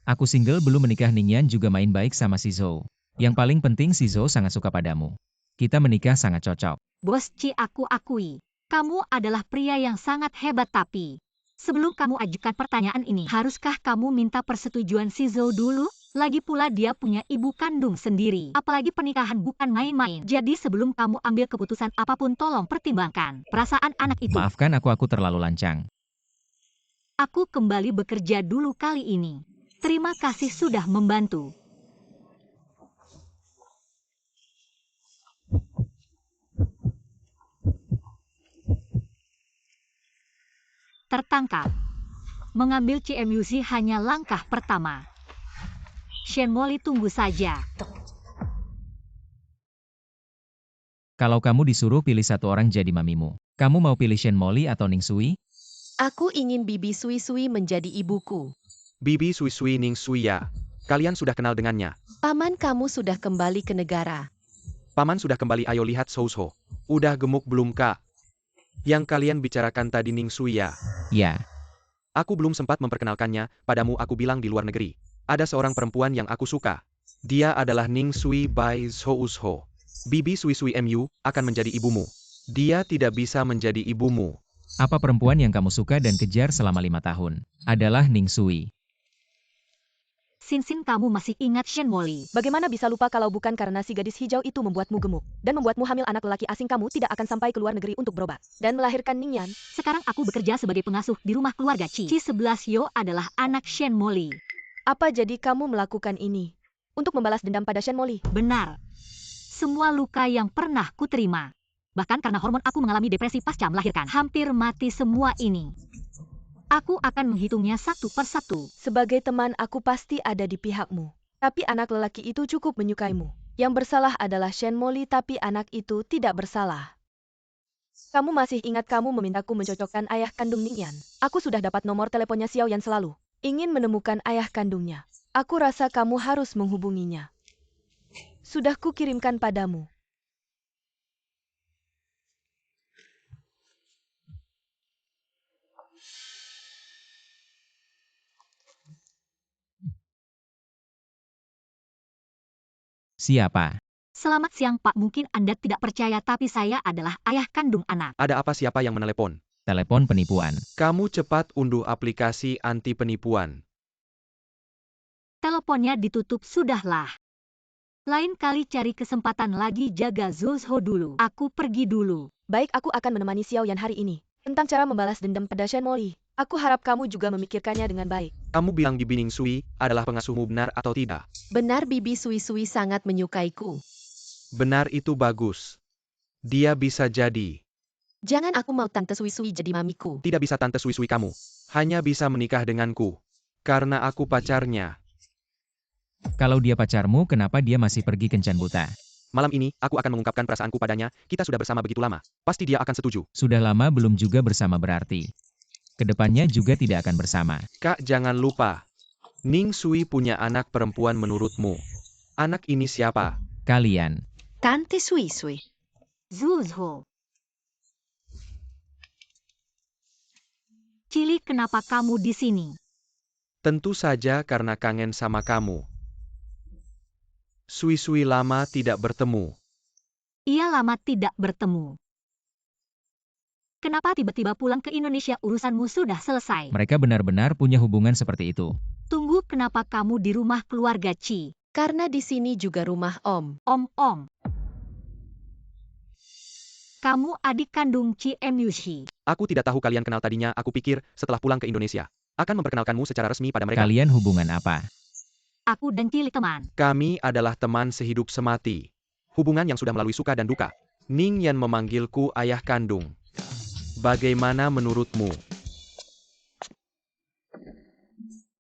Aku single belum menikah, Ningyan juga main baik sama si Zhou. Yang paling penting si Zhou sangat suka padamu. Kita menikah sangat cocok. Bos Ci, aku akui. Kamu adalah pria yang sangat hebat, tapi sebelum kamu ajukan pertanyaan ini, haruskah kamu minta persetujuan si Zhou dulu? Lagi pula dia punya ibu kandung sendiri. Apalagi pernikahan bukan main-main. Jadi sebelum kamu ambil keputusan apapun, tolong pertimbangkan perasaan anak itu. Maafkan aku terlalu lancang. Aku kembali bekerja dulu kali ini. Terima kasih sudah membantu. Tertangkap. Mengambil CMUC hanya langkah pertama. Shen Molly, tunggu saja. Kalau kamu disuruh pilih satu orang jadi mamimu, kamu mau pilih Shen Molly atau Ning Sui? Aku ingin Bibi Sui Sui menjadi ibuku. Bibi Sui Sui Ning Sui ya. Kalian sudah kenal dengannya. Paman, kamu sudah kembali ke negara. Paman sudah kembali, ayo lihat Souso. Udah gemuk belum kak? Yang kalian bicarakan tadi Ning Sui ya? Ya. Aku belum sempat memperkenalkannya, padamu aku bilang di luar negeri. Ada seorang perempuan yang aku suka. Dia adalah Ning Sui by Zhou. Bibi Sui Sui MU akan menjadi ibumu. Dia tidak bisa menjadi ibumu. Apa perempuan yang kamu suka dan kejar selama 5 tahun? Adalah Ning Sui. Sin, kamu masih ingat Shen Molly? Bagaimana bisa lupa kalau bukan karena si gadis hijau itu membuatmu gemuk dan membuatmu hamil anak lelaki asing, kamu tidak akan sampai ke luar negeri untuk berobat dan melahirkan Ningyan. Sekarang aku bekerja sebagai pengasuh di rumah keluarga Ci. Ci 11 Yo adalah anak Shen Molly. Apa jadi kamu melakukan ini untuk membalas dendam pada Shen Molly? Benar. Semua luka yang pernah kuterima. Bahkan karena hormon aku mengalami depresi pasca melahirkan. Hampir mati semua ini. Aku akan menghitungnya satu persatu. Sebagai teman, aku pasti ada di pihakmu. Tapi anak lelaki itu cukup menyukaimu. Yang bersalah adalah Shen Molly, tapi anak itu tidak bersalah. Kamu masih ingat kamu memintaku mencocokkan ayah kandung Ningyan? Aku sudah dapat nomor teleponnya Xiao Yan, selalu ingin menemukan ayah kandungnya. Aku rasa kamu harus menghubunginya. Sudah kukirimkan padamu. Siapa? Selamat siang Pak, mungkin Anda tidak percaya tapi saya adalah ayah kandung anak. Ada apa, siapa yang menelepon? Telepon penipuan. Kamu cepat unduh aplikasi anti penipuan. Teleponnya ditutup sudahlah. Lain kali cari kesempatan lagi, jaga Zhou dulu. Aku pergi dulu. Baik, aku akan menemani Xiao Yan hari ini. Tentang cara membalas dendam pada Shen Molly, aku harap kamu juga memikirkannya dengan baik. Kamu bilang Bibi Ning Sui adalah pengasuhmu, benar atau tidak? Benar, Bibi Sui Sui sangat menyukaiku. Benar, itu bagus. Dia bisa jadi. Jangan, aku mau Tante Sui Sui jadi mamiku. Tidak bisa Tante Sui Sui kamu. Hanya bisa menikah denganku. Karena aku pacarnya. Kalau dia pacarmu, kenapa dia masih pergi kencan buta? Malam ini, aku akan mengungkapkan perasaanku padanya. Kita sudah bersama begitu lama. Pasti dia akan setuju. Sudah lama belum juga bersama, berarti kedepannya juga tidak akan bersama. Kak, jangan lupa. Ning Sui punya anak perempuan menurutmu. Anak ini siapa? Kalian. Tante Sui Sui. Zhou. Cili, kenapa kamu di sini? Tentu saja karena kangen sama kamu. Sui-sui lama tidak bertemu. Ia lama tidak bertemu. Kenapa tiba-tiba pulang ke Indonesia? Urusanmu sudah selesai. Mereka benar-benar punya hubungan seperti itu. Tunggu, kenapa kamu di rumah keluarga Ci? Karena di sini juga rumah Om. Om. Kamu adik kandung Ciem Yushi. Aku tidak tahu kalian kenal tadinya, aku pikir setelah pulang ke Indonesia akan memperkenalkanmu secara resmi pada mereka. Kalian hubungan apa? Aku dan Cili teman. Kami adalah teman sehidup semati. Hubungan yang sudah melalui suka dan duka. Ning Yan memanggilku ayah kandung. Bagaimana menurutmu?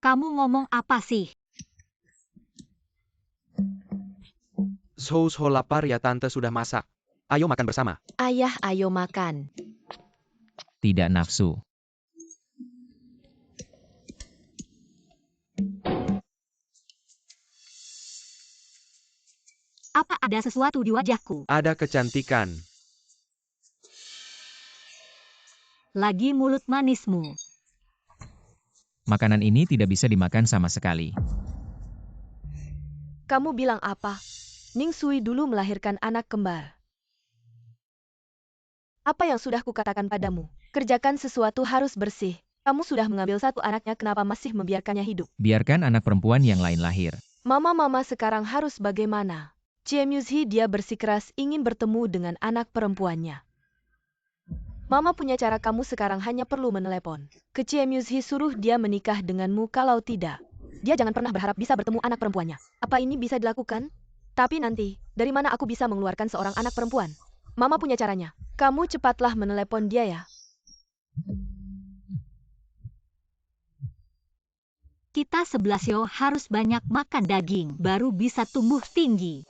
Kamu ngomong apa sih? Zhou lapar ya, tante sudah masak. Ayo makan bersama. Ayah, ayo makan. Tidak nafsu. Apa ada sesuatu di wajahku? Ada kecantikan. Lagi mulut manismu. Makanan ini tidak bisa dimakan sama sekali. Kamu bilang apa? Ning Sui dulu melahirkan anak kembar. Apa yang sudah kukatakan padamu? Kerjakan sesuatu harus bersih. Kamu sudah mengambil satu anaknya, kenapa masih membiarkannya hidup? Biarkan anak perempuan yang lain lahir. Mama sekarang harus bagaimana? Ciem Yushi dia bersikeras ingin bertemu dengan anak perempuannya. Mama punya cara, kamu sekarang hanya perlu menelepon ke Ciem Yushi, suruh dia menikah denganmu, kalau tidak, dia jangan pernah berharap bisa bertemu anak perempuannya. Apa ini bisa dilakukan? Tapi nanti, dari mana aku bisa mengeluarkan seorang anak perempuan? Mama punya caranya. Kamu cepatlah menelepon dia ya. Kita 11 harus banyak makan daging, baru bisa tumbuh tinggi.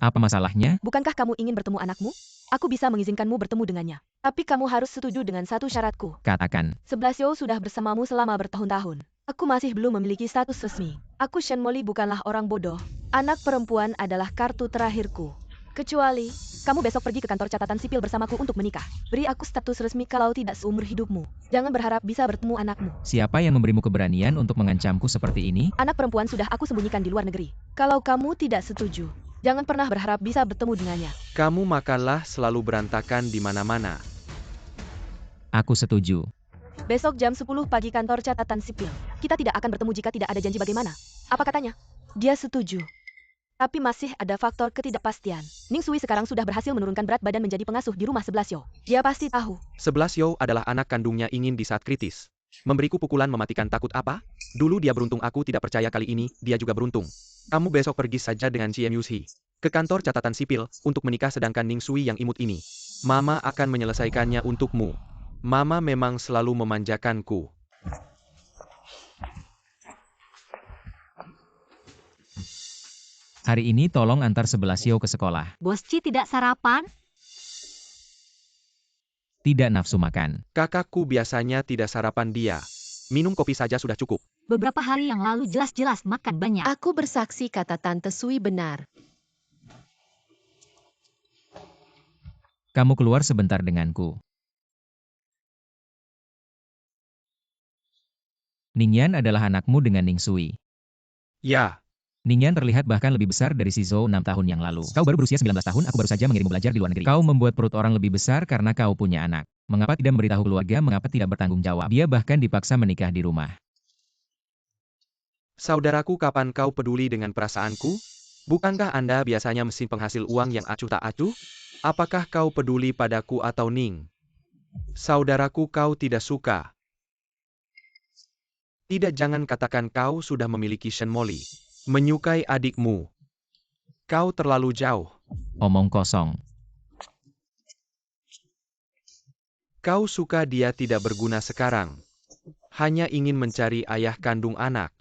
Apa masalahnya? Bukankah kamu ingin bertemu anakmu? Aku bisa mengizinkanmu bertemu dengannya. Tapi kamu harus setuju dengan satu syaratku. Katakan. 11 sudah bersamamu selama bertahun-tahun. Aku masih belum memiliki status resmi. Aku Shen Molly bukanlah orang bodoh. Anak perempuan adalah kartu terakhirku. Kecuali, kamu besok pergi ke kantor catatan sipil bersamaku untuk menikah. Beri aku status resmi, kalau tidak seumur hidupmu. Jangan berharap bisa bertemu anakmu. Siapa yang memberimu keberanian untuk mengancamku seperti ini? Anak perempuan sudah aku sembunyikan di luar negeri. Kalau kamu tidak setuju, jangan pernah berharap bisa bertemu dengannya. Kamu makanlah selalu berantakan di mana-mana. Aku setuju. Besok jam 10 pagi kantor catatan sipil. Kita tidak akan bertemu jika tidak ada janji, bagaimana? Apa katanya? Dia setuju. Tapi masih ada faktor ketidakpastian. Ning Sui sekarang sudah berhasil menurunkan berat badan menjadi pengasuh di rumah 11 Dia pasti tahu. 11 adalah anak kandungnya, ingin di saat kritis memberiku pukulan mematikan. Takut apa? Dulu dia beruntung, aku tidak percaya kali ini dia juga beruntung. Kamu besok pergi saja dengan Ciem Yushi ke kantor catatan sipil untuk menikah, sedangkan Ning Sui yang imut ini, Mama akan menyelesaikannya untukmu. Mama memang selalu memanjakanku. Hari ini tolong antar 11 ke sekolah. Bos Ci tidak sarapan? Tidak nafsu makan. Kakakku biasanya tidak sarapan, dia minum kopi saja sudah cukup. Beberapa hari yang lalu jelas-jelas makan banyak. Aku bersaksi, kata Tante Sui benar. Kamu keluar sebentar denganku. Ningyan adalah anakmu dengan Ning Sui. Ya. Ningyan terlihat bahkan lebih besar dari si Zhou 6 tahun yang lalu. Kau baru berusia 19 tahun, aku baru saja mengirimmu belajar di luar negeri. Kau membuat perut orang lebih besar karena kau punya anak. Mengapa tidak memberitahu keluarga, mengapa tidak bertanggung jawab? Dia bahkan dipaksa menikah di rumah. Saudaraku, kapan kau peduli dengan perasaanku? Bukankah Anda biasanya mesin penghasil uang yang acuh tak acuh? Apakah kau peduli padaku atau Ning? Saudaraku, kau tidak suka. Tidak, jangan katakan kau sudah memiliki Shen Molly. Menyukai adikmu. Kau terlalu jauh. Omong kosong. Kau suka dia tidak berguna sekarang. Hanya ingin mencari ayah kandung anak.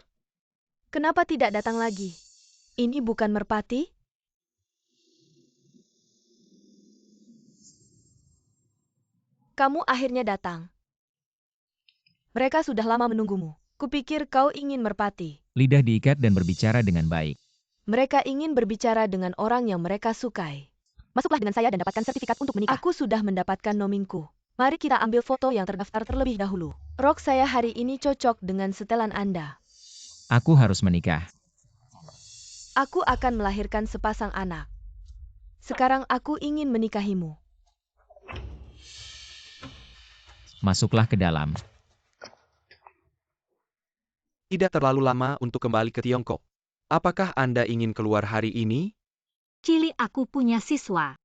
Kenapa tidak datang lagi? Ini bukan merpati? Kamu akhirnya datang. Mereka sudah lama menunggumu. Kupikir kau ingin merpati. Lidah diikat dan berbicara dengan baik. Mereka ingin berbicara dengan orang yang mereka sukai. Masuklah dengan saya dan dapatkan sertifikat untuk menikah. Aku sudah mendapatkan nominku. Mari kita ambil foto yang terdaftar terlebih dahulu. Rok saya hari ini cocok dengan setelan Anda. Aku harus menikah. Aku akan melahirkan sepasang anak. Sekarang aku ingin menikahimu. Masuklah ke dalam. Tidak terlalu lama untuk kembali ke Tiongkok. Apakah Anda ingin keluar hari ini? Cili, aku punya siswa.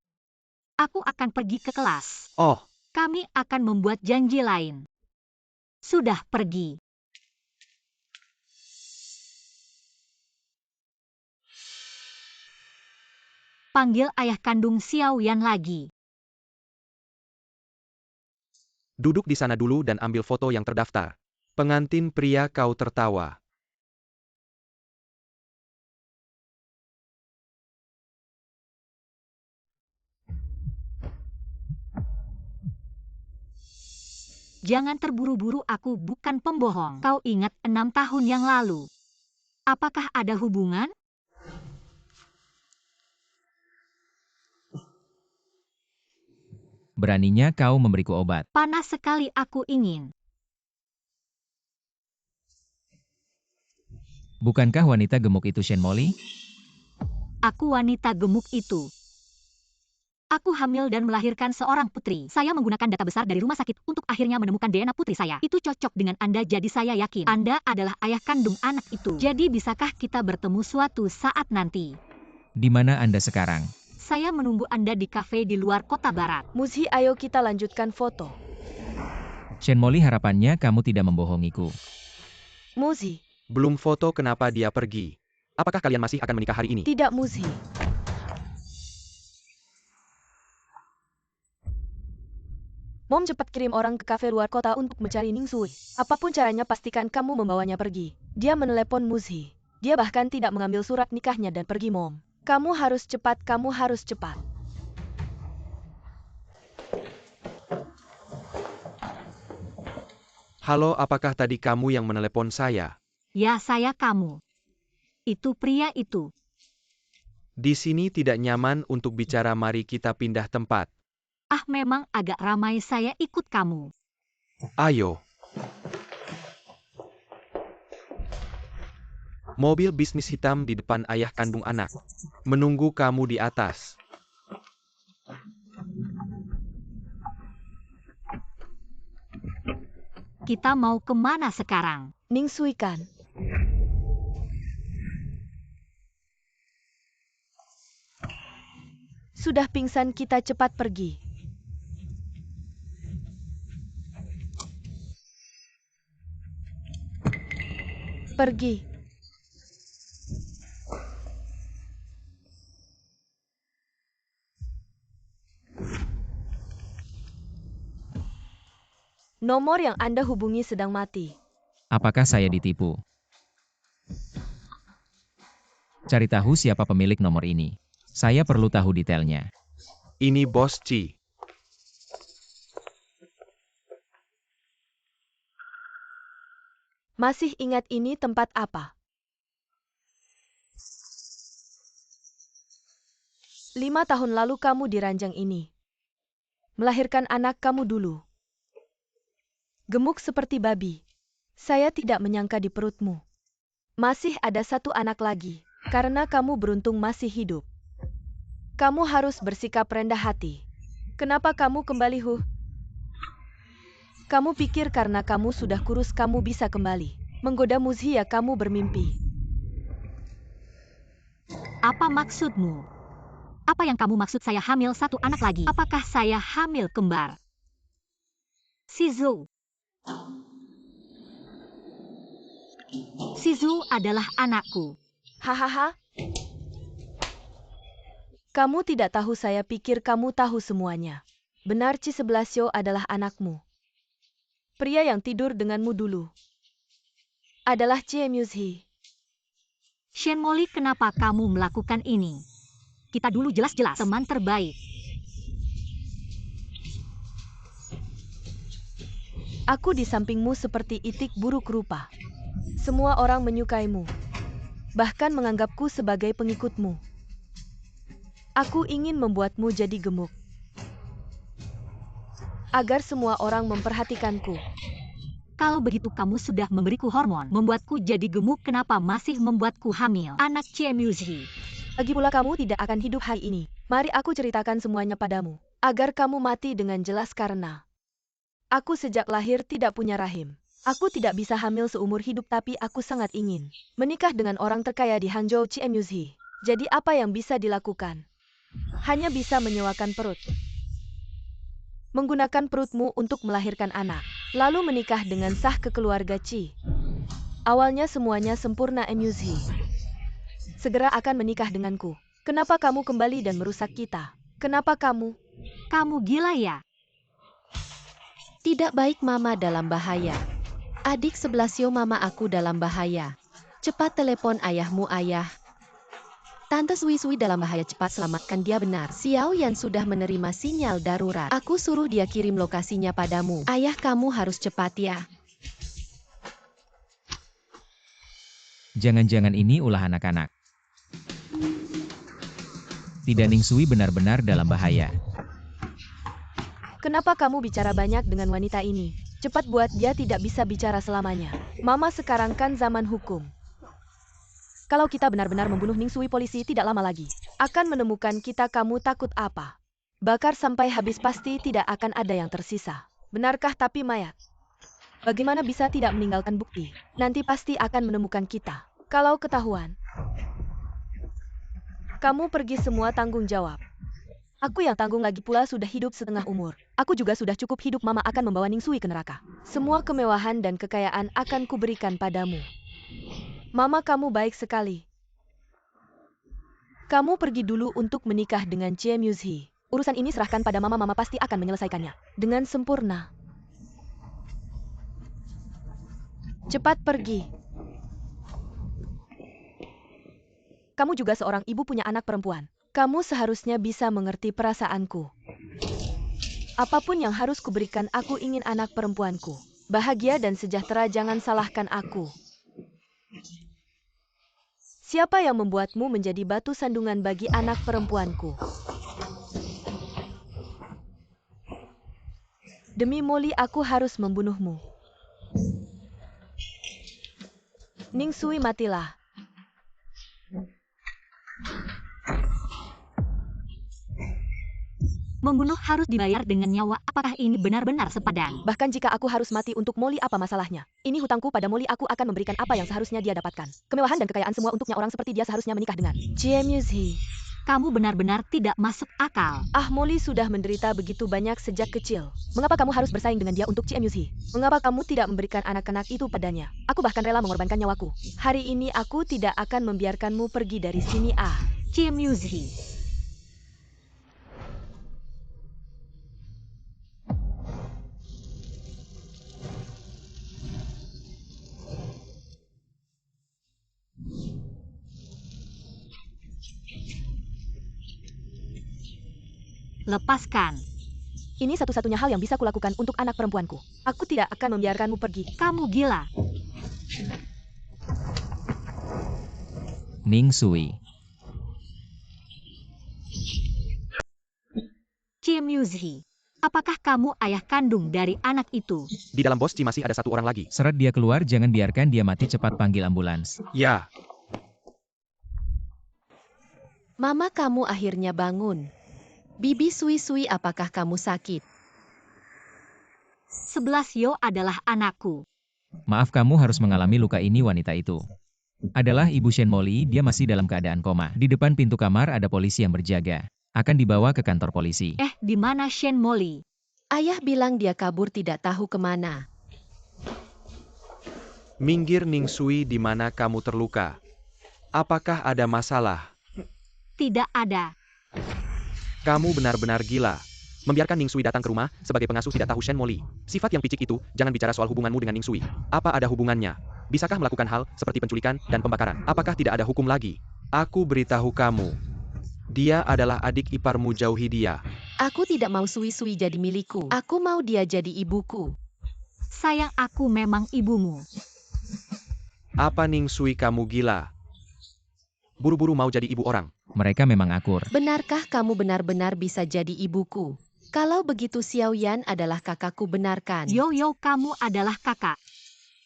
Aku akan pergi ke kelas. Oh, Kami akan membuat janji lain. Sudah pergi. Panggil ayah kandung Xiao Yan lagi. duduk di sana dulu dan ambil foto yang terdaftar. Pengantin pria kau tertawa. Jangan terburu-buru, aku bukan pembohong. Kau ingat 6 tahun yang lalu. Apakah ada hubungan? Beraninya kau memberiku obat. Panas sekali, aku ingin. Bukankah wanita gemuk itu Shen Molly? Aku wanita gemuk itu. Aku hamil dan melahirkan seorang putri. Saya menggunakan data besar dari rumah sakit untuk akhirnya menemukan DNA putri saya. Itu cocok dengan Anda, jadi saya yakin Anda adalah ayah kandung anak itu. Jadi bisakah kita bertemu suatu saat nanti? Di mana Anda sekarang? Saya menunggu Anda di kafe di luar kota barat. Muzhi, ayo kita lanjutkan foto. Shen Molly, harapannya kamu tidak membohongiku. Muzhi, Belum foto, kenapa dia pergi? Apakah kalian masih akan menikah hari ini? tidak Muzhi. Mom cepat kirim orang ke kafe luar kota untuk mencari Ning Sui. Apapun caranya pastikan kamu membawanya pergi. Dia menelepon Muzhi. Dia bahkan tidak mengambil surat nikahnya dan pergi Mom. Kamu harus cepat, kamu harus cepat. Halo, apakah tadi kamu yang menelepon saya? Ya, saya kamu. Itu pria itu. Di sini tidak nyaman untuk bicara, mari kita pindah tempat. Ah, memang agak ramai, saya ikut kamu. Ayo. Mobil bisnis hitam di depan ayah kandung anak. Menunggu kamu di atas. Kita mau kemana sekarang? Ning Sui kan? Sudah pingsan, kita cepat pergi. Pergi. Nomor yang Anda hubungi sedang mati. Apakah saya ditipu? Cari tahu siapa pemilik nomor ini. Saya perlu tahu detailnya. Ini Bos Ci. Masih ingat ini tempat apa? 5 tahun lalu kamu di ranjang ini. Melahirkan anak kamu dulu. Gemuk seperti babi. Saya tidak menyangka di perutmu. Masih ada satu anak lagi. Karena kamu beruntung masih hidup. Kamu harus bersikap rendah hati. Kenapa kamu kembali, Kamu pikir karena kamu sudah kurus kamu bisa kembali. Menggoda Muzhi, ya kamu bermimpi. Apa maksudmu? Apa yang kamu maksud saya hamil satu anak lagi? Apakah saya hamil kembar? Shizu. Shizu adalah anakku. Hahaha. Kamu tidak tahu, saya pikir kamu tahu semuanya. Benar, Ci Sebelasio adalah anakmu. Pria yang tidur denganmu dulu adalah Cie Muzhi. Shen Molly, kenapa kamu melakukan ini? Kita dulu jelas-jelas teman terbaik. Aku di sampingmu seperti itik buruk rupa. Semua orang menyukaimu. Bahkan menganggapku sebagai pengikutmu. Aku ingin membuatmu jadi gemuk. Agar semua orang memperhatikanku. Kalau begitu kamu sudah memberiku hormon, membuatku jadi gemuk, kenapa masih membuatku hamil? Anak Cie Muzhi. Lagi pula kamu tidak akan hidup hari ini. Mari aku ceritakan semuanya padamu. Agar kamu mati dengan jelas karena aku sejak lahir tidak punya rahim. Aku tidak bisa hamil seumur hidup, tapi aku sangat ingin menikah dengan orang terkaya di Hangzhou, Cie Muzhi. Jadi apa yang bisa dilakukan? Hanya bisa menyewakan perut. menggunakan perutmu untuk melahirkan anak, lalu menikah dengan sah ke keluarga Chi. Awalnya semuanya sempurna Emyuzi. Segera akan menikah denganku. Kenapa kamu kembali dan merusak kita? Kenapa kamu? Kamu gila ya? Tidak baik Mama dalam bahaya. Adik 11 Mama aku dalam bahaya. Cepat telepon ayahmu ayah. Tante Sui dalam bahaya, cepat selamatkan dia. Benar, Xiao Yan sudah menerima sinyal darurat. Aku suruh dia kirim lokasinya padamu. Ayah kamu harus cepat ya. Jangan-jangan ini ulah anak-anak. Tidak, Ning Sui benar-benar dalam bahaya. Kenapa kamu bicara banyak dengan wanita ini? Cepat buat dia tidak bisa bicara selamanya. Mama, sekarang kan zaman hukum. Kalau kita benar-benar membunuh Ning Sui, polisi tidak lama lagi akan menemukan kita. Kamu takut apa? Bakar sampai habis, pasti tidak akan ada yang tersisa. Benarkah? Tapi mayat bagaimana bisa tidak meninggalkan bukti? Nanti pasti akan menemukan kita. Kalau ketahuan, kamu pergi semua tanggung jawab. Aku yang tanggung, lagi pula sudah hidup setengah umur. Aku juga sudah cukup hidup. Mama akan membawa Ning Sui ke neraka. Semua kemewahan dan kekayaan akan kuberikan padamu. Mama, kamu baik sekali. Kamu pergi dulu untuk menikah dengan Cie Muzhi. Urusan ini serahkan pada Mama. Mama pasti akan menyelesaikannya dengan sempurna. Cepat pergi. Kamu juga seorang ibu, punya anak perempuan. Kamu seharusnya bisa mengerti perasaanku. Apapun yang harus kuberikan, aku ingin anak perempuanku bahagia dan sejahtera. Jangan salahkan aku. Siapa yang membuatmu menjadi batu sandungan bagi anak perempuanku? Demi Molly, aku harus membunuhmu. Ning Sui, matilah. Membunuh harus dibayar dengan nyawa. Apakah ini benar-benar sepadan? Bahkan jika aku harus mati untuk Molly, apa masalahnya? Ini hutangku pada Molly. Aku akan memberikan apa yang seharusnya dia dapatkan. Kemewahan dan kekayaan semua untuknya. Orang seperti dia seharusnya menikah dengan Cie Muzhi. Kamu benar-benar tidak masuk akal. Ah, Molly sudah menderita begitu banyak sejak kecil. Mengapa kamu harus bersaing dengan dia untuk Cie Muzhi? Mengapa kamu tidak memberikan anak-anak itu padanya? Aku bahkan rela mengorbankan nyawaku. Hari ini aku tidak akan membiarkanmu pergi dari sini. Cie Muzhi. Lepaskan. Ini satu-satunya hal yang bisa kulakukan untuk anak perempuanku. Aku tidak akan membiarkanmu pergi. Kamu gila. Ning Sui. Cie Muzhi. Apakah kamu ayah kandung dari anak itu? Di dalam bos Chi masih ada satu orang lagi. Seret dia keluar, jangan biarkan dia mati, cepat panggil ambulans. Ya. Mama, kamu akhirnya bangun. Bibi Sui, apakah kamu sakit? 11 Yo adalah anakku. Maaf, kamu harus mengalami luka ini. Wanita itu adalah Ibu Shen Molly. Dia masih dalam keadaan koma. Di depan pintu kamar ada polisi yang berjaga. Akan dibawa ke kantor polisi. Di mana Shen Molly? Ayah bilang dia kabur, tidak tahu kemana. Minggir Ning Sui, di mana kamu terluka? Apakah ada masalah? Tidak ada. Kamu benar-benar gila. Membiarkan Ning Sui datang ke rumah sebagai pengasuh, tidak tahu Shen Molly. Sifat yang picik itu. Jangan bicara soal hubunganmu dengan Ning Sui. Apa ada hubungannya? Bisakah melakukan hal seperti penculikan dan pembakaran? Apakah tidak ada hukum lagi? Aku beritahu kamu. Dia adalah adik iparmu, jauhi dia. Aku tidak mau Sui jadi milikku. Aku mau dia jadi ibuku. Sayang, aku memang ibumu. Apa Ning Sui, kamu gila? Buru-buru mau jadi ibu orang. Mereka memang akur. Benarkah kamu benar-benar bisa jadi ibuku? Kalau begitu Xiao Yan adalah kakakku, benarkan? Yo, kamu adalah kakak.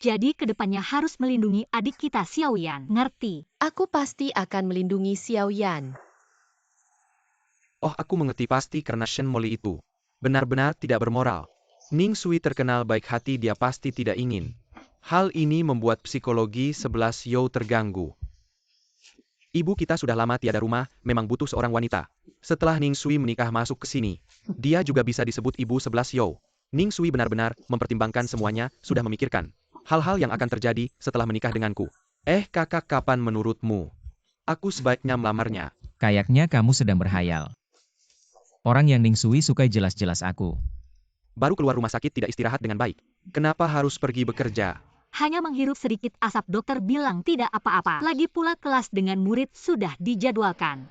Jadi kedepannya harus melindungi adik kita Xiao Yan. Ngerti? Aku pasti akan melindungi Xiao Yan. Oh, aku mengerti, pasti karena Shen Molly itu benar-benar tidak bermoral. Ning Sui terkenal baik hati, dia pasti tidak ingin. Hal ini membuat psikologi 11 Yo terganggu. Ibu kita sudah lama tiada rumah, memang butuh seorang wanita. Setelah Ning Sui menikah masuk ke sini, dia juga bisa disebut ibu 11 Yo. Ning Sui benar-benar mempertimbangkan semuanya, sudah memikirkan hal-hal yang akan terjadi setelah menikah denganku. Kakak, kapan menurutmu aku sebaiknya melamarnya? Kayaknya kamu sedang berhayal. Orang yang Ning Sui sukai jelas-jelas aku. Baru keluar rumah sakit tidak istirahat dengan baik. Kenapa harus pergi bekerja? Hanya menghirup sedikit asap, dokter bilang tidak apa-apa. Lagi pula kelas dengan murid sudah dijadwalkan.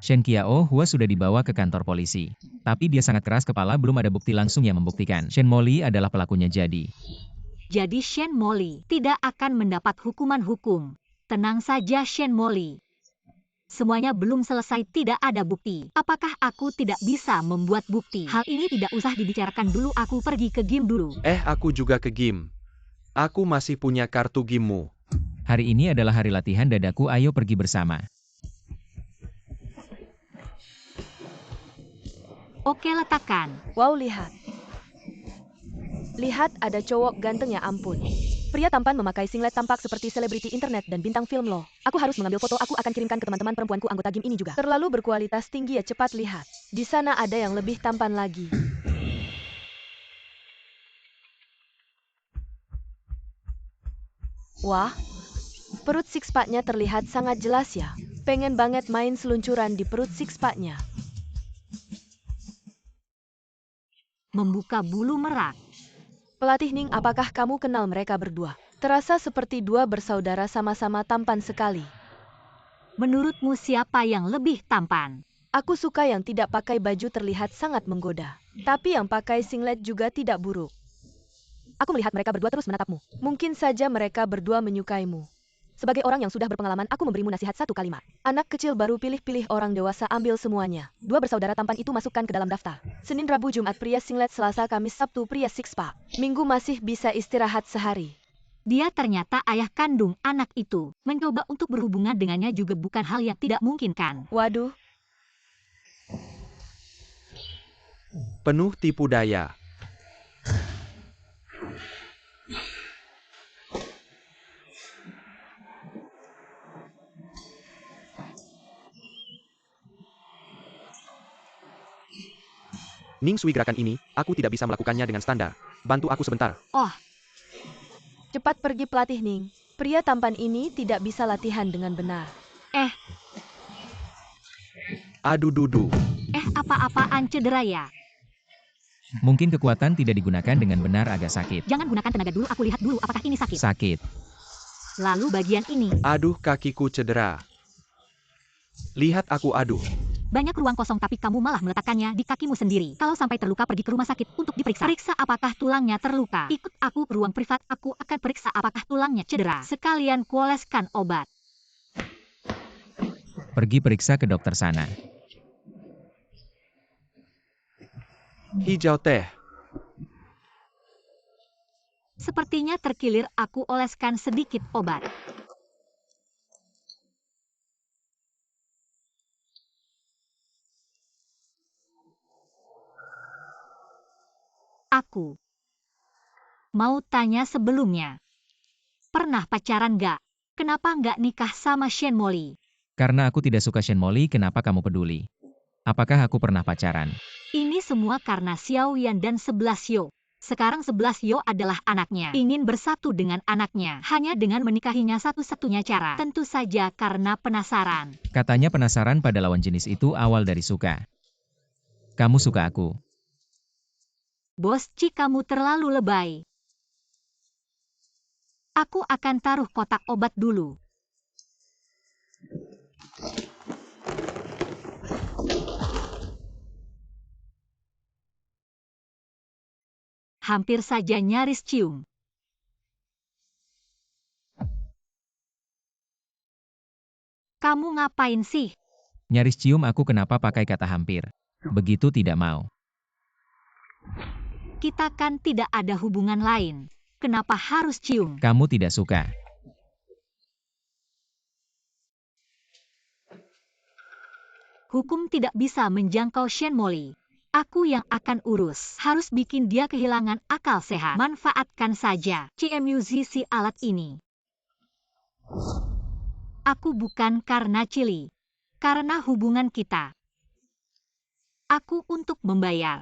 Shen Qiao Hua sudah dibawa ke kantor polisi. Tapi dia sangat keras kepala, belum ada bukti langsung yang membuktikan Shen Molly adalah pelakunya jadi. Jadi Shen Molly tidak akan mendapat hukuman hukum. Tenang saja Shen Molly. Semuanya belum selesai, tidak ada bukti. Apakah aku tidak bisa membuat bukti? Hal ini tidak usah dibicarakan dulu, aku pergi ke game dulu. Aku juga ke game. Aku masih punya kartu game-mu. Hari ini adalah hari latihan dadaku, ayo pergi bersama. Oke, letakkan. Wow, lihat. Lihat, ada cowok ganteng ya ampun. Pria tampan memakai singlet tampak seperti selebriti internet dan bintang film loh. Aku harus mengambil foto, aku akan kirimkan ke teman-teman perempuanku anggota game ini juga. Terlalu berkualitas tinggi ya, cepat lihat. Di sana ada yang lebih tampan lagi. Wah, perut six-pack-nya terlihat sangat jelas ya. Pengen banget main seluncuran di perut six-pack-nya. Membuka bulu merak. Pelatih Ning, apakah kamu kenal mereka berdua? Terasa seperti dua bersaudara sama-sama tampan sekali. Menurutmu siapa yang lebih tampan? Aku suka yang tidak pakai baju, terlihat sangat menggoda. Tapi yang pakai singlet juga tidak buruk. Aku melihat mereka berdua terus menatapmu. Mungkin saja mereka berdua menyukaimu. Sebagai orang yang sudah berpengalaman, aku memberimu nasihat satu kalimat. Anak kecil baru pilih-pilih, orang dewasa ambil semuanya. Dua bersaudara tampan itu masukkan ke dalam daftar. Senin, Rabu, Jumat pria singlet, Selasa, Kamis, Sabtu pria six-pack. Minggu masih bisa istirahat sehari. Dia ternyata ayah kandung anak itu. Mencoba untuk berhubungan dengannya juga bukan hal yang tidak mungkin kan? Waduh. Penuh tipu daya. Ning Sui, gerakan ini, aku tidak bisa melakukannya dengan standar. Bantu aku sebentar. Oh, Cepat pergi pelatih Ning. Pria tampan ini tidak bisa latihan dengan benar. Aduh dudu. apa-apaan, cedera ya? Mungkin kekuatan tidak digunakan dengan benar, agak sakit. Jangan gunakan tenaga dulu, aku lihat dulu apakah ini sakit. Sakit. Lalu bagian ini. Aduh, kakiku cedera. Lihat aku, aduh. Banyak ruang kosong tapi kamu malah meletakkannya di kakimu sendiri. Kalau sampai terluka, pergi ke rumah sakit untuk diperiksa. Periksa apakah tulangnya terluka. Ikut aku ke ruang privat, aku akan periksa apakah tulangnya cedera. Sekalian kuoleskan obat. Pergi periksa ke dokter sana. Hijau teh. Sepertinya terkilir, aku oleskan sedikit obat. Aku mau tanya sebelumnya. Pernah pacaran nggak? Kenapa nggak nikah sama Shen Molly? Karena aku tidak suka Shen Molly, kenapa kamu peduli? Apakah aku pernah pacaran? Ini semua karena Xiao Yan dan 11 Yo. Sekarang 11 Yo adalah anaknya. Ingin bersatu dengan anaknya. Hanya dengan menikahinya satu-satunya cara. Tentu saja karena penasaran. Katanya penasaran pada lawan jenis itu awal dari suka. Kamu suka aku. Bos Ci, kamu terlalu lebay. Aku akan taruh kotak obat dulu. Hampir saja nyaris cium. Kamu ngapain sih? Nyaris cium aku, kenapa pakai kata hampir? Begitu tidak mau. Kita kan tidak ada hubungan lain. Kenapa harus cium? Kamu tidak suka. Hukum tidak bisa menjangkau Shen Molly. Aku yang akan urus. Harus bikin dia kehilangan akal sehat. Manfaatkan saja CMUZ si alat ini. Aku bukan karena Chili. Karena hubungan kita. Aku untuk membayar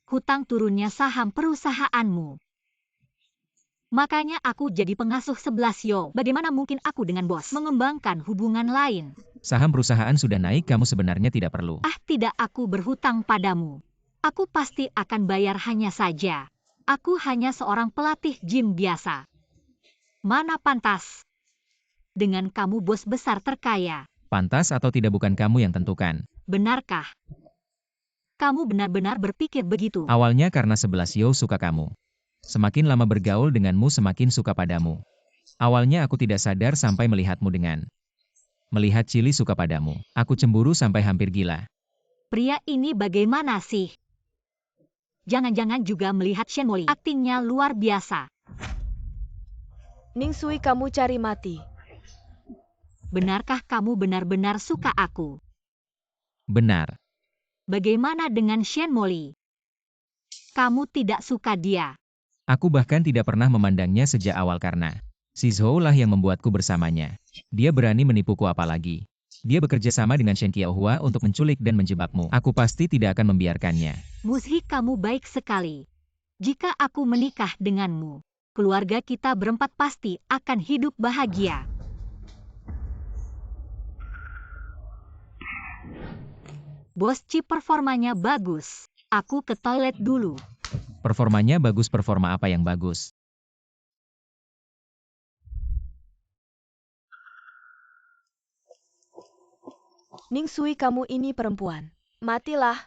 hutang turunnya saham perusahaanmu. Makanya aku jadi pengasuh 11 Yo. Bagaimana mungkin aku dengan bos mengembangkan hubungan lain? Saham perusahaan sudah naik, kamu sebenarnya tidak perlu. Tidak, aku berhutang padamu. Aku pasti akan bayar, hanya saja aku hanya seorang pelatih gym biasa. Mana pantas dengan kamu bos besar terkaya. Pantas atau tidak bukan kamu yang tentukan. Benarkah? Kamu benar-benar berpikir begitu? Awalnya karena 11 Yo suka kamu. Semakin lama bergaul denganmu semakin suka padamu. Awalnya aku tidak sadar sampai melihatmu melihat Chili suka padamu. Aku cemburu sampai hampir gila. Pria ini bagaimana sih? Jangan-jangan juga melihat Shenmoli. Aktingnya luar biasa. Ningsui, kamu cari mati. Benarkah kamu benar-benar suka aku? Benar. Bagaimana dengan Shenmoli? Kamu tidak suka dia. Aku bahkan tidak pernah memandangnya sejak awal karena Shizhou lah yang membuatku bersamanya. Dia berani menipuku, apalagi dia bekerja sama dengan Shen Qiaohua untuk menculik dan menjebakmu. Aku pasti tidak akan membiarkannya. Muzhi, kamu baik sekali. Jika aku menikah denganmu, keluarga kita berempat pasti akan hidup bahagia. Bos Ci, performanya bagus. Aku ke toilet dulu. Performanya bagus? Performa apa yang bagus? Ningsui, kamu ini perempuan. Matilah.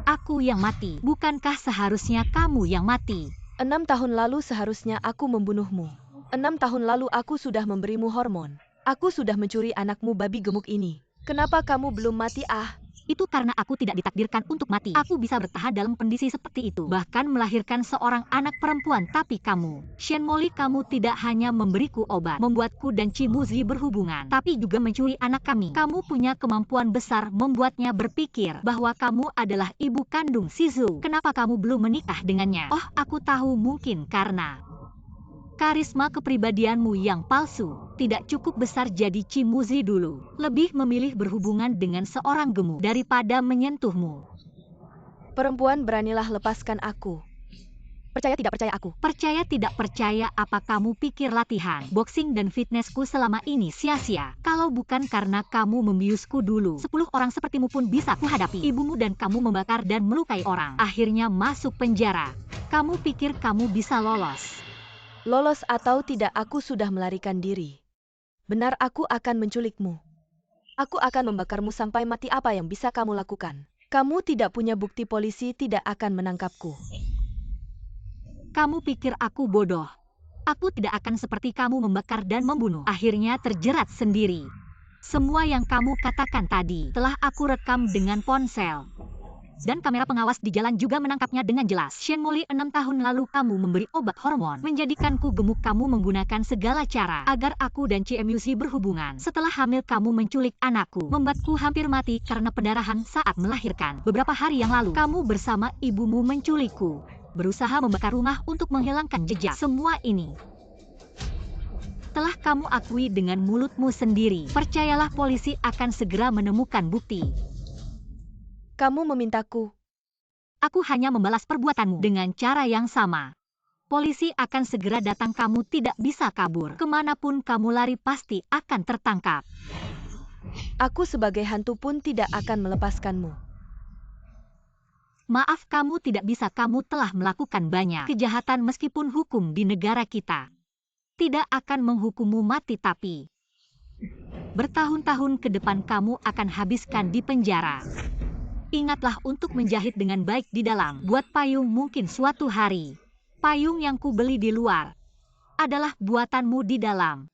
Aku yang mati. Bukankah seharusnya kamu yang mati? 6 tahun lalu seharusnya aku membunuhmu. 6 tahun lalu aku sudah memberimu hormon. Aku sudah mencuri anakmu babi gemuk ini. Kenapa kamu belum mati? Itu karena aku tidak ditakdirkan untuk mati. Aku bisa bertahan dalam kondisi seperti itu, bahkan melahirkan seorang anak perempuan. Tapi kamu, Shenmoli, kamu tidak hanya memberiku obat, membuatku dan Ci Muzhi berhubungan, tapi juga mencuri anak kami. Kamu punya kemampuan besar membuatnya berpikir bahwa kamu adalah ibu kandung Shizhou. Kenapa kamu belum menikah dengannya? Oh, aku tahu, mungkin karena karisma kepribadianmu yang palsu. Tidak cukup besar jadi Ci Muzhi dulu. Lebih memilih berhubungan dengan seorang gemuk daripada menyentuhmu. Perempuan, beranilah lepaskan aku. Percaya tidak percaya aku? Percaya tidak percaya apa kamu pikir latihan boxing dan fitnessku selama ini sia-sia? Kalau bukan karena kamu membiusku dulu, 10 orang sepertimu pun bisa kuhadapi. Ibumu dan kamu membakar dan melukai orang, akhirnya masuk penjara. Kamu pikir kamu bisa lolos? Lolos atau tidak, aku sudah melarikan diri. Benar, aku akan menculikmu. Aku akan membakarmu sampai mati. Apa yang bisa kamu lakukan? Kamu tidak punya bukti, polisi tidak akan menangkapku. Kamu pikir aku bodoh? Aku tidak akan seperti kamu membakar dan membunuh, akhirnya terjerat sendiri. Semua yang kamu katakan tadi telah aku rekam dengan ponsel. Dan kamera pengawas di jalan juga menangkapnya dengan jelas. Shenmoli, 6 tahun lalu kamu memberi obat hormon, menjadikanku gemuk. Kamu menggunakan segala cara agar aku dan CMUC berhubungan. Setelah hamil, kamu menculik anakku, membuatku hampir mati karena pendarahan saat melahirkan. Beberapa hari yang lalu, kamu bersama ibumu menculikku, berusaha membakar rumah untuk menghilangkan jejak. Semua ini telah kamu akui dengan mulutmu sendiri. Percayalah, polisi akan segera menemukan bukti. Kamu memintaku. Aku hanya membalas perbuatanmu dengan cara yang sama. Polisi akan segera datang, kamu tidak bisa kabur. Kemanapun kamu lari pasti akan tertangkap. Aku sebagai hantu pun tidak akan melepaskanmu. Maaf, kamu tidak bisa. Kamu telah melakukan banyak kejahatan meskipun hukum di negara kita tidak akan menghukummu mati, tapi bertahun-tahun ke depan kamu akan habiskan di penjara. Ingatlah untuk menjahit dengan baik di dalam. Buat payung, mungkin suatu hari payung yang ku beli di luar adalah buatanmu di dalam.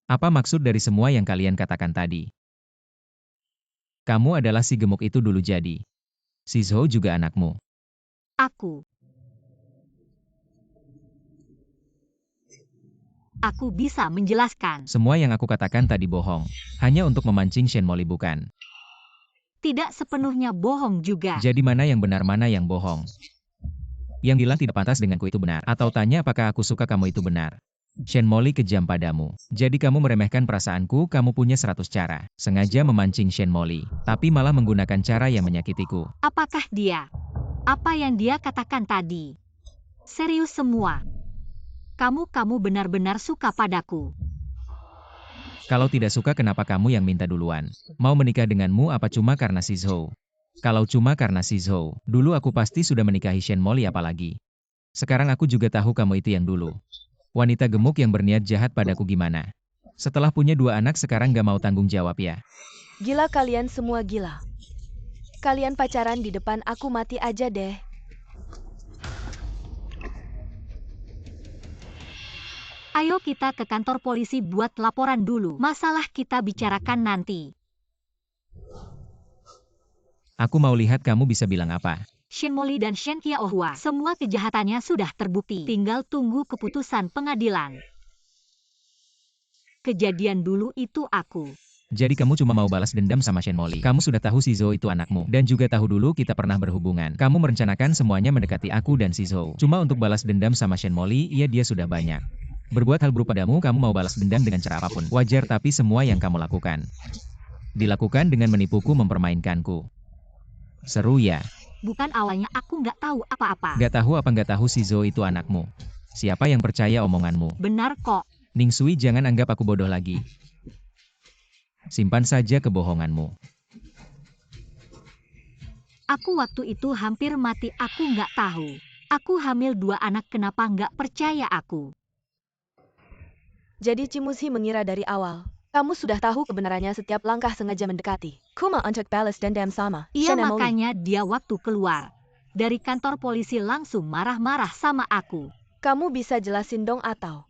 Apa maksud dari semua yang kalian katakan tadi? Kamu adalah si gemuk itu dulu, jadi Shizhou juga anakmu. Aku bisa menjelaskan. Semua yang aku katakan tadi bohong. Hanya untuk memancing Shenmoli, bukan? tidak sepenuhnya bohong juga. Jadi mana yang benar mana yang bohong? Yang bilang tidak pantas denganku itu benar. Atau tanya apakah aku suka kamu itu benar. Shen Molly kejam padamu. Jadi kamu meremehkan perasaanku, kamu punya 100 cara. Sengaja memancing Shen Molly. Tapi malah menggunakan cara yang menyakitiku. Apakah dia? Apa yang dia katakan tadi? Serius semua? Kamu benar-benar suka padaku. Kalau tidak suka kenapa kamu yang minta duluan? Mau menikah denganmu apa cuma karena Shizhou? Kalau cuma karena Shizhou, dulu aku pasti sudah menikahi Shen Molly apalagi. Sekarang aku juga tahu kamu itu yang dulu. Wanita gemuk yang berniat jahat padaku gimana? Setelah punya 2 anak sekarang gak mau tanggung jawab ya? Gila kalian semua gila. Kalian pacaran di depan aku mati aja deh. Ayo kita ke kantor polisi buat laporan dulu. Masalah kita bicarakan nanti. Aku mau lihat kamu bisa bilang apa. Shen Molly dan Shen Qiaohua, semua kejahatannya sudah terbukti. Tinggal tunggu keputusan pengadilan. Kejadian dulu itu aku. Jadi kamu cuma mau balas dendam sama Shen Molly. Kamu sudah tahu Shizhou itu anakmu. Dan juga tahu dulu kita pernah berhubungan. Kamu merencanakan semuanya mendekati aku dan Shizhou. Cuma untuk balas dendam sama Shen Molly, iya dia sudah banyak. Berbuat hal buruk padamu, kamu mau balas dendam dengan cara apapun. Wajar tapi semua yang kamu lakukan. Dilakukan dengan menipuku mempermainkanku. Seru ya? Bukan awalnya aku nggak tahu apa-apa. Nggak tahu Shizhou itu anakmu. Siapa yang percaya omonganmu? Benar kok. Ning Sui jangan anggap aku bodoh lagi. Simpan saja kebohonganmu. Aku waktu itu hampir mati, aku nggak tahu. Aku hamil 2 anak, kenapa nggak percaya aku? Jadi Cimushi mengira dari awal. Kamu sudah tahu kebenarannya, setiap langkah sengaja mendekati. Kuma untuk balas dendam sama Iya, Shen Molly. makanya dia waktu keluar dari kantor polisi langsung marah-marah sama aku. Kamu bisa jelasin dong atau?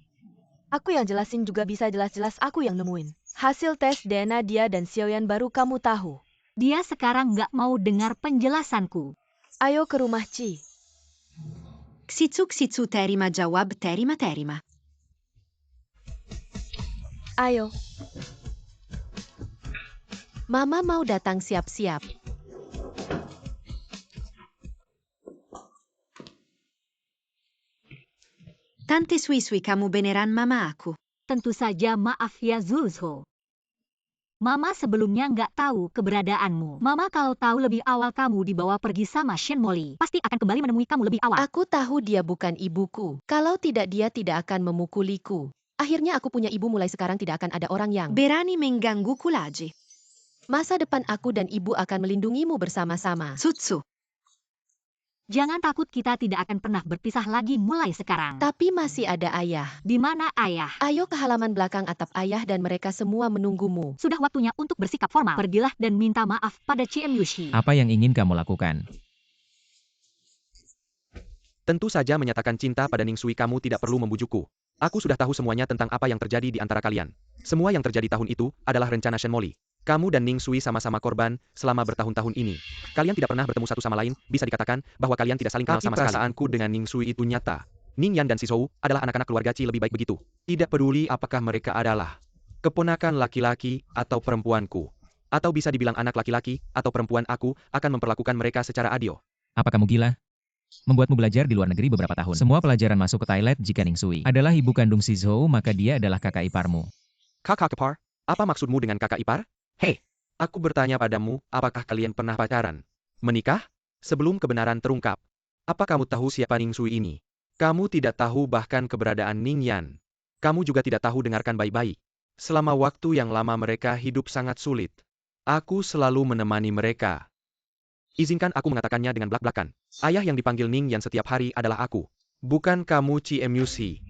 Aku yang jelasin juga bisa, jelas-jelas aku yang nemuin. Hasil tes DNA dia dan Xiaoyan baru kamu tahu. Dia sekarang nggak mau dengar penjelasanku. Ayo ke rumah Ci. Ksicu terima jawab terima. Ayo. Mama mau datang, siap-siap. Tante Sui kamu beneran mama aku. Tentu saja maaf ya Zulzho. Mama sebelumnya nggak tahu keberadaanmu. Mama kalau tahu lebih awal kamu dibawa pergi sama Shen Molly, pasti akan kembali menemui kamu lebih awal. Aku tahu dia bukan ibuku. Kalau tidak, dia tidak akan memukuliku. Akhirnya aku punya ibu, mulai sekarang tidak akan ada orang yang Berani menggangguku lagi. masa depan aku dan ibu akan melindungimu bersama-sama. Sutsu. Jangan takut, kita tidak akan pernah berpisah lagi mulai sekarang. Tapi masih ada ayah. Di mana ayah? Ayo ke halaman belakang atap, ayah dan mereka semua menunggumu. Sudah waktunya untuk bersikap formal. Pergilah dan minta maaf pada CM Yushi. Apa yang ingin kamu lakukan? Tentu saja menyatakan cinta pada Ning Sui. Kamu tidak perlu membujukku. Aku sudah tahu semuanya tentang apa yang terjadi di antara kalian. Semua yang terjadi tahun itu adalah rencana Shen Molly. Kamu dan Ning Sui sama-sama korban selama bertahun-tahun ini. Kalian tidak pernah bertemu satu sama lain, bisa dikatakan bahwa kalian tidak saling kenal sama sekali. Perasaanku dengan Ning Sui itu nyata. Ning Yan dan Shizhou adalah anak-anak keluarga Ci, lebih baik begitu. Tidak peduli apakah mereka adalah keponakan laki-laki atau perempuanku. Atau bisa dibilang anak laki-laki atau perempuan, aku akan memperlakukan mereka secara adil. Apa kamu gila? Membuatmu belajar di luar negeri beberapa tahun. Semua pelajaran masuk ke toilet jika Ning Sui adalah ibu kandung Shizhou, maka dia adalah kakak iparmu. Kakak ipar? Apa maksudmu dengan kakak ipar? Hei, aku bertanya padamu, apakah kalian pernah pacaran? Menikah? Sebelum kebenaran terungkap. Apa kamu tahu siapa Ning Sui ini? Kamu tidak tahu bahkan keberadaan Ning Yan. Kamu juga tidak tahu, dengarkan baik-baik. Selama waktu yang lama mereka hidup sangat sulit. Aku selalu menemani mereka. Izinkan aku mengatakannya dengan belak-belakan. Ayah yang dipanggil Ning Yan setiap hari adalah aku. Bukan kamu, CMUC.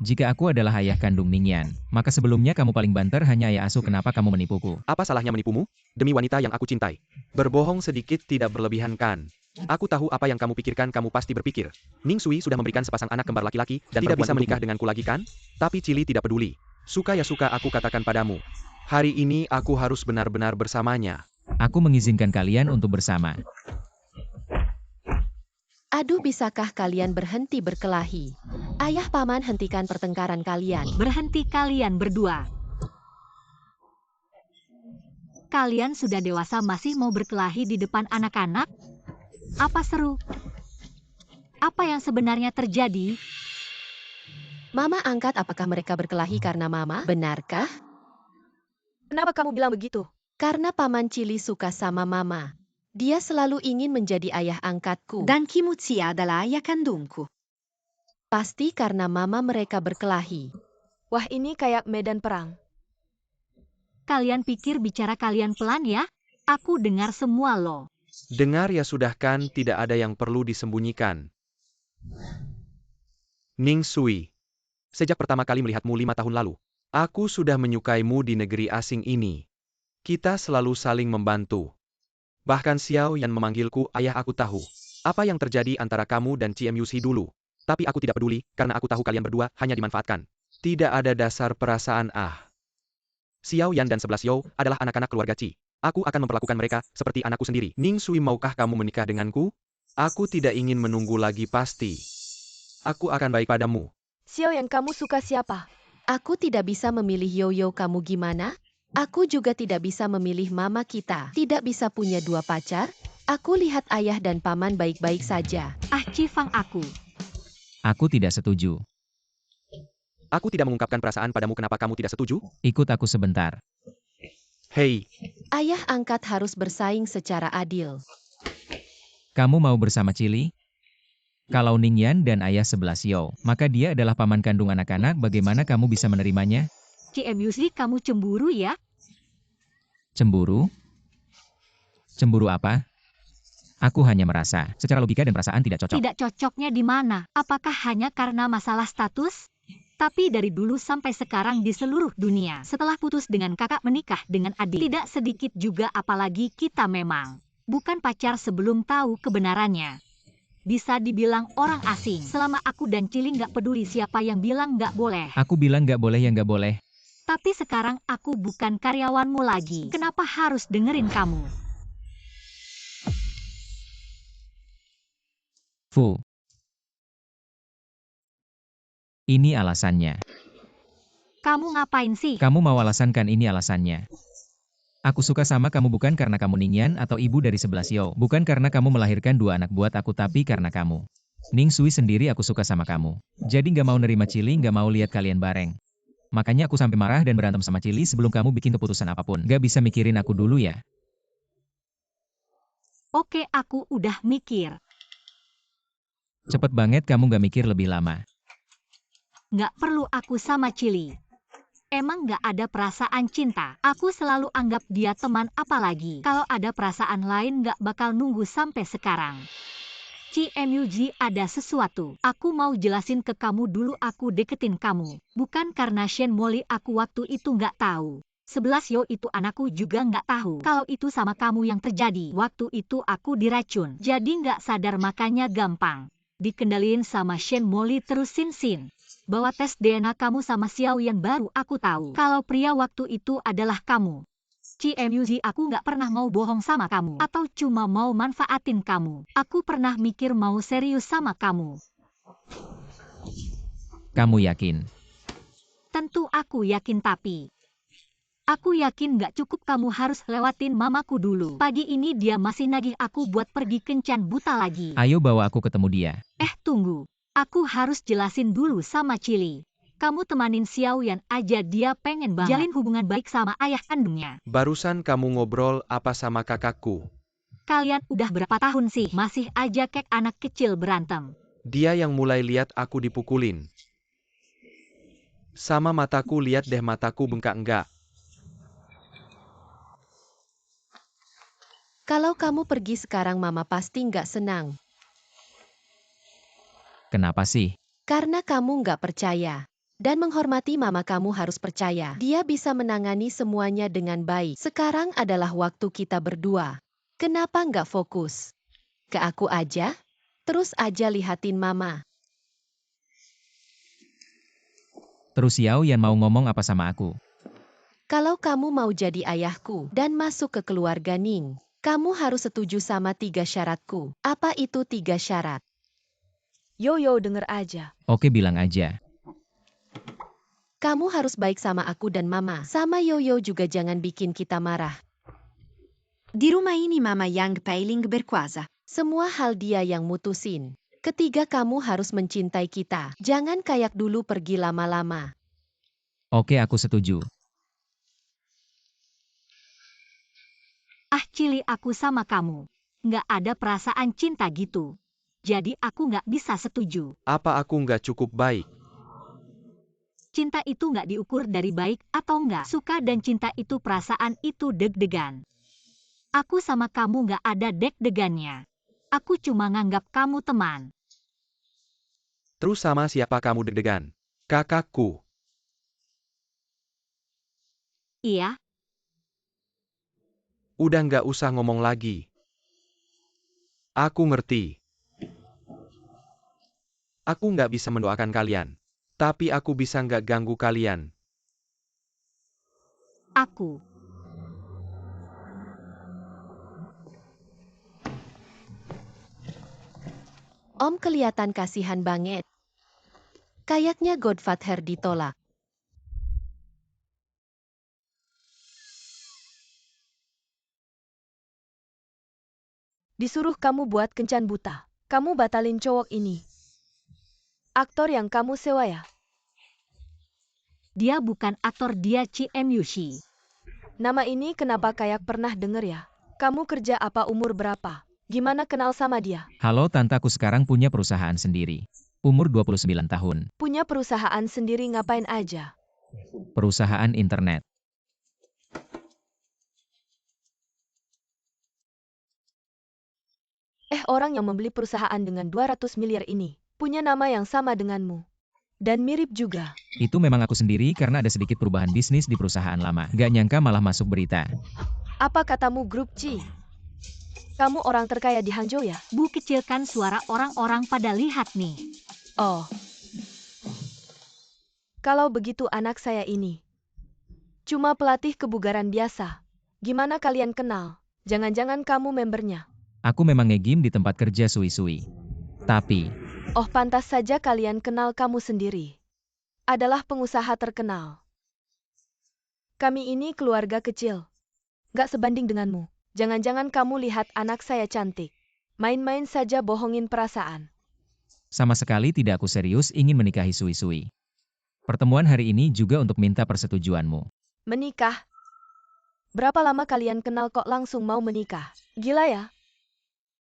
Jika aku adalah ayah kandung Ning Yan, maka sebelumnya kamu paling banter hanya ayah asuh. Kenapa kamu menipuku? Apa salahnya menipumu? Demi wanita yang aku cintai. Berbohong sedikit tidak berlebihan kan? Aku tahu apa yang kamu pikirkan, kamu pasti berpikir. Ning Sui sudah memberikan sepasang anak kembar laki-laki dan tidak bisa menikah denganku lagi kan? Tapi Cili tidak peduli. Suka ya suka, aku katakan padamu. Hari ini aku harus benar-benar bersamanya. Aku mengizinkan kalian untuk bersama. Aduh, bisakah kalian berhenti berkelahi? Ayah paman, hentikan pertengkaran kalian. Berhenti kalian berdua. Kalian sudah dewasa masih mau berkelahi di depan anak-anak? Apa seru? Apa yang sebenarnya terjadi? Mama angkat, apakah mereka berkelahi karena Mama? Benarkah? Kenapa kamu bilang begitu? Karena Paman Chili suka sama Mama. Dia selalu ingin menjadi ayah angkatku. Dan Kimutsi adalah ayah kandungku. Pasti karena Mama mereka berkelahi. Wah, ini kayak medan perang. Kalian pikir bicara kalian pelan ya? Aku dengar semua loh. Dengar ya sudah kan, tidak ada yang perlu disembunyikan. Ning Sui. Sejak pertama kali melihatmu 5 tahun lalu, aku sudah menyukaimu di negeri asing ini. Kita selalu saling membantu. Bahkan Xiao Yan memanggilku ayah. Aku tahu apa yang terjadi antara kamu dan CMUC dulu. Tapi aku tidak peduli, karena aku tahu kalian berdua hanya dimanfaatkan. Tidak ada dasar perasaan Xiao Yan dan 11 Yo adalah anak-anak keluarga Qi. Aku akan memperlakukan mereka seperti anakku sendiri. Ning Sui, maukah kamu menikah denganku? Aku tidak ingin menunggu lagi pasti. Aku akan baik padamu. Xiao, yang kamu suka siapa? Aku tidak bisa memilih Yoyo, kamu gimana? Aku juga tidak bisa memilih Mama kita. Tidak bisa punya 2 pacar? Aku lihat ayah dan paman baik-baik saja. Cifang aku. Aku tidak setuju. Aku tidak mengungkapkan perasaan padamu. Kenapa kamu tidak setuju? Ikut aku sebentar. Hei, Ayah angkat harus bersaing secara adil. Kamu mau bersama Chili? Kalau Ningyan dan ayah 11 Yo, maka dia adalah paman kandung anak-anak. Bagaimana kamu bisa menerimanya? CMUC, kamu cemburu ya? Cemburu? Cemburu apa? Aku hanya merasa, secara logika dan perasaan tidak cocok. Tidak cocoknya di mana? Apakah hanya karena masalah status? Tapi dari dulu sampai sekarang di seluruh dunia, setelah putus dengan kakak menikah dengan adik, tidak sedikit juga, apalagi kita memang bukan pacar sebelum tahu kebenarannya. Bisa dibilang orang asing. Selama aku dan Chili nggak peduli siapa yang bilang nggak boleh. Aku bilang nggak boleh ya nggak boleh. Tapi sekarang aku bukan karyawanmu lagi. Kenapa harus dengerin kamu? Fu. Ini alasannya. Kamu ngapain sih? Kamu mau alasankan ini alasannya. Aku suka sama kamu bukan karena kamu Ningyan atau ibu dari 11 Yo. Bukan karena kamu melahirkan 2 anak buat aku, tapi karena kamu. Ning Sui sendiri aku suka sama kamu. Jadi nggak mau nerima Chili, nggak mau lihat kalian bareng. Makanya aku sampai marah dan berantem sama Chili sebelum kamu bikin keputusan apapun. Nggak bisa mikirin aku dulu ya? Oke, aku udah mikir. Cepet banget kamu nggak mikir lebih lama. Nggak perlu aku sama Chili. Emang nggak ada perasaan cinta. Aku selalu anggap dia teman, apalagi kalau ada perasaan lain nggak bakal nunggu sampai sekarang. CMUG, ada sesuatu. Aku mau jelasin ke kamu dulu, aku deketin kamu. Bukan karena Shen Molly, aku waktu itu nggak tahu. 11 Yo itu anakku juga nggak tahu kalau itu sama kamu yang terjadi. Waktu itu aku diracun. Jadi nggak sadar, makanya gampang dikendalin sama Shen Molly. Terus Sin bawa tes DNA kamu sama Xiao Yan, baru aku tahu kalau pria waktu itu adalah kamu. CMUG, aku nggak pernah mau bohong sama kamu atau cuma mau manfaatin kamu. Aku pernah mikir mau serius sama kamu. Kamu yakin? Tentu aku yakin, tapi aku yakin nggak cukup kamu harus lewatin mamaku dulu. Pagi ini dia masih nagih aku buat pergi kencan buta lagi. Ayo bawa aku ketemu dia. Tunggu. Aku harus jelasin dulu sama Chili. Kamu temanin Xiao Yan aja, dia pengen banget jalin hubungan baik sama ayah kandungnya. barusan kamu ngobrol apa sama kakakku? Kalian udah berapa tahun sih masih aja kayak anak kecil berantem? Dia yang mulai lihat aku dipukulin. Sama mataku, lihat deh, mataku bengkak enggak? Kalau kamu pergi sekarang, Mama pasti nggak senang. Kenapa sih? Karena kamu nggak percaya. Dan menghormati Mama, kamu harus percaya. Dia bisa menangani semuanya dengan baik. Sekarang adalah waktu kita berdua. Kenapa nggak fokus ke aku aja? Terus aja lihatin Mama. Terus Xiao Yan mau ngomong apa sama aku? Kalau kamu mau jadi ayahku dan masuk ke keluarga Ning, kamu harus setuju sama 3 syaratku. Apa itu 3 syarat? Yo, denger aja. Oke, bilang aja. Kamu harus baik sama aku dan Mama. Sama Yoyo juga, jangan bikin kita marah. Di rumah ini Mama yang paling berkuasa. Semua hal dia yang mutusin. Ketiga kamu harus mencintai kita. Jangan kayak dulu pergi lama-lama. Oke, aku setuju. Ah, Cili, aku sama kamu. Nggak ada perasaan cinta gitu. Jadi aku nggak bisa setuju. Apa aku nggak cukup baik? Cinta itu nggak diukur dari baik atau nggak suka, dan cinta itu perasaan, itu deg-degan. Aku sama kamu nggak ada deg-degannya. Aku cuma nganggap kamu teman. Terus sama siapa kamu deg-degan? Kakakku. Iya, Udah nggak usah ngomong lagi. Aku ngerti. Aku nggak bisa mendoakan kalian. Tapi aku bisa nggak ganggu kalian. aku. Om kelihatan kasihan banget. Kayaknya Godfather ditolak. Disuruh kamu buat kencan buta. Kamu batalin cowok ini. Aktor yang kamu sewa ya? Dia bukan aktor, dia CMUC. Nama ini kenapa kayak pernah denger ya? Kamu kerja apa, umur berapa? Gimana kenal sama dia? Halo tante, aku sekarang punya perusahaan sendiri. Umur 29 tahun. Punya perusahaan sendiri ngapain aja? Perusahaan internet. Orang yang membeli perusahaan dengan 200 miliar ini, punya nama yang sama denganmu. Dan mirip juga. Itu memang aku sendiri karena ada sedikit perubahan bisnis di perusahaan lama. Gak nyangka malah masuk berita. Apa katamu Grup C? Kamu orang terkaya di Hangzhou ya? Bu, kecilkan suara, orang-orang pada lihat nih. Oh. Kalau begitu anak saya ini cuma pelatih kebugaran biasa. Gimana kalian kenal? Jangan-jangan kamu membernya? Aku memang nge-game di tempat kerja Sui-Sui. Tapi, Oh, pantas saja kalian kenal. Kamu sendiri adalah pengusaha terkenal. Kami ini keluarga kecil. Gak sebanding denganmu. Jangan-jangan kamu lihat anak saya cantik. Main-main saja, bohongin perasaan. sama sekali tidak, aku serius ingin menikahi Sui-Sui. Pertemuan hari ini juga untuk minta persetujuanmu. Menikah? Berapa lama kalian kenal kok langsung mau menikah? Gila ya?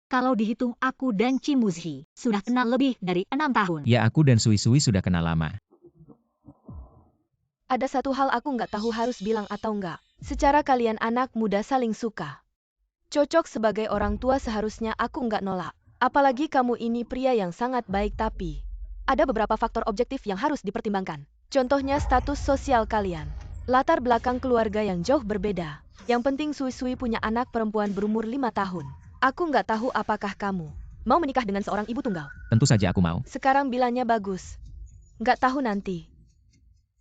Kalau dihitung, aku dan Cimuzi sudah kenal lebih dari 6 tahun. Ya, aku dan Sui-Sui sudah kenal lama. Ada satu hal aku nggak tahu harus bilang atau nggak. Secara kalian anak muda saling suka. Cocok sebagai orang tua, seharusnya aku nggak nolak. Apalagi kamu ini pria yang sangat baik, tapi ada beberapa faktor objektif yang harus dipertimbangkan. Contohnya status sosial kalian. Latar belakang keluarga yang jauh berbeda. Yang penting Sui-Sui punya anak perempuan berumur 5 tahun. Aku nggak tahu apakah kamu mau menikah dengan seorang ibu tunggal. Tentu saja aku mau. Sekarang bilangnya bagus. Nggak tahu nanti.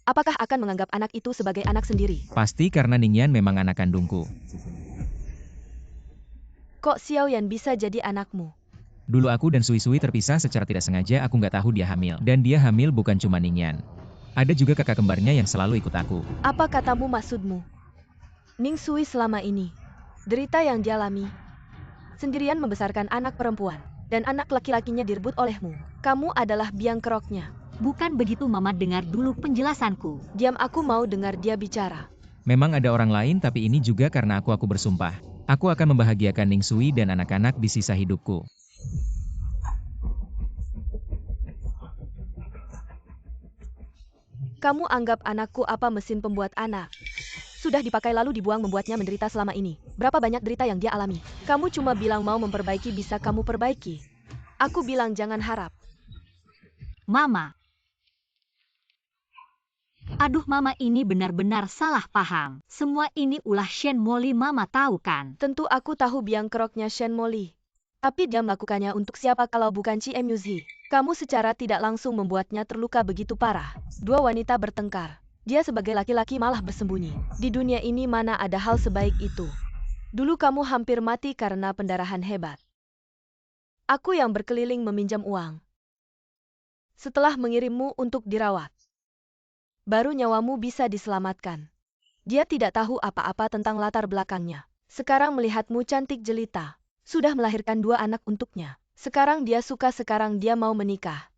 Apakah akan menganggap anak itu sebagai anak sendiri? Pasti karena Ningyan memang anak kandungku. Kok Xiao Yan bisa jadi anakmu? Dulu aku dan Sui-Sui terpisah secara tidak sengaja, aku nggak tahu dia hamil. Dan dia hamil bukan cuma Ningyan. Ada juga kakak kembarnya yang selalu ikut aku. Apa katamu, maksudmu? Ning Sui selama ini derita yang dialami. Sendirian membesarkan anak perempuan. Dan anak laki-lakinya direbut olehmu. Kamu adalah biang keroknya. Bukan begitu, Mama, dengar dulu penjelasanku. Diam, aku mau dengar dia bicara. Memang ada orang lain, tapi ini juga karena aku bersumpah. Aku akan membahagiakan Ning Sui dan anak-anak di sisa hidupku. Kamu anggap anakku apa, mesin pembuat anak? Sudah dipakai lalu dibuang, membuatnya menderita selama ini. Berapa banyak derita yang dia alami? Kamu cuma bilang mau memperbaiki, bisa kamu perbaiki. Aku bilang jangan harap. Mama. Aduh, Mama ini benar-benar salah paham. Semua ini ulah Shen Molly, Mama tahu kan? Tentu aku tahu biang keroknya Shen Molly. Tapi dia melakukannya untuk siapa kalau bukan CMUZ? Kamu secara tidak langsung membuatnya terluka begitu parah. Dua wanita bertengkar. Dia sebagai laki-laki malah bersembunyi. Di dunia ini mana ada hal sebaik itu. Dulu kamu hampir mati karena pendarahan hebat. Aku yang berkeliling meminjam uang. Setelah mengirimmu untuk dirawat, baru nyawamu bisa diselamatkan. Dia tidak tahu apa-apa tentang latar belakangnya. Sekarang melihatmu cantik jelita. Sudah melahirkan 2 anak untuknya. Sekarang dia suka, sekarang dia mau menikah.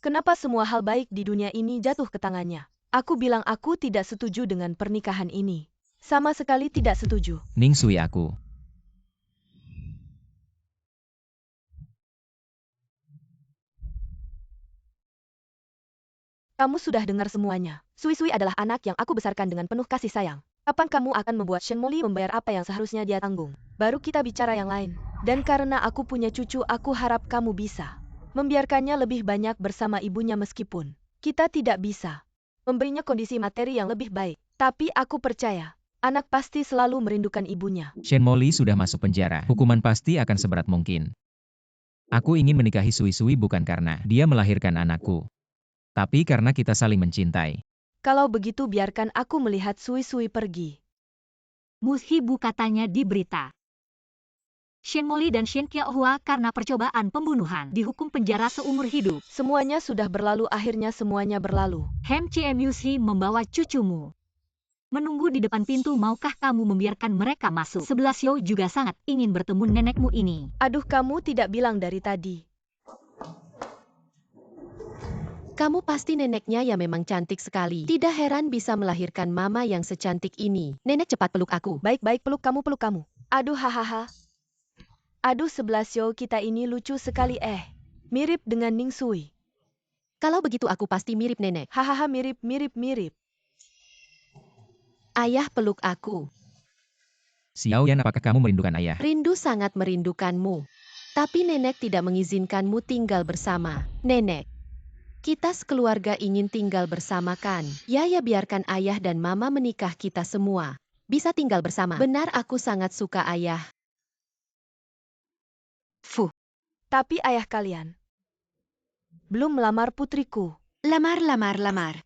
Kenapa semua hal baik di dunia ini jatuh ke tangannya? Aku bilang aku tidak setuju dengan pernikahan ini. Sama sekali tidak setuju. Ning Sui aku. Kamu sudah dengar semuanya. Sui Sui adalah anak yang aku besarkan dengan penuh kasih sayang. Kapan kamu akan membuat Shen Molly membayar apa yang seharusnya dia tanggung? Baru kita bicara yang lain. Dan karena aku punya cucu, aku harap kamu bisa membiarkannya lebih banyak bersama ibunya meskipun kita tidak bisa memberinya kondisi materi yang lebih baik. Tapi aku percaya, anak pasti selalu merindukan ibunya. Shen Molly sudah masuk penjara. Hukuman pasti akan seberat mungkin. Aku ingin menikahi Sui Sui bukan karena dia melahirkan anakku, tapi karena kita saling mencintai. Kalau begitu biarkan aku melihat Sui Sui pergi. Mushibu katanya di berita. Shen Molly dan Shen Qiaohua karena percobaan pembunuhan dihukum penjara seumur hidup. Semuanya sudah berlalu, akhirnya semuanya berlalu. Hem Chiemushi membawa cucumu. Menunggu di depan pintu, maukah kamu membiarkan mereka masuk? 11 Yo juga sangat ingin bertemu nenekmu ini. Aduh, kamu tidak bilang dari tadi. Kamu pasti neneknya ya, memang cantik sekali. Tidak heran bisa melahirkan mama yang secantik ini. Nenek, cepat peluk aku. Baik-baik, peluk kamu, peluk kamu. Aduh, hahaha. Aduh, 11 Yo, kita ini lucu sekali. Mirip dengan Ning Sui. Kalau begitu aku pasti mirip nenek. Hahaha, mirip. Ayah, peluk aku. Xiao Yan, apakah kamu merindukan ayah? Rindu, sangat merindukanmu. Tapi nenek tidak mengizinkanmu tinggal bersama. Nenek, kita sekeluarga ingin tinggal bersama kan? Ya, biarkan ayah dan mama menikah, kita semua bisa tinggal bersama. Benar, aku sangat suka ayah. Fuh, Tapi ayah kalian belum melamar putriku. Lamar.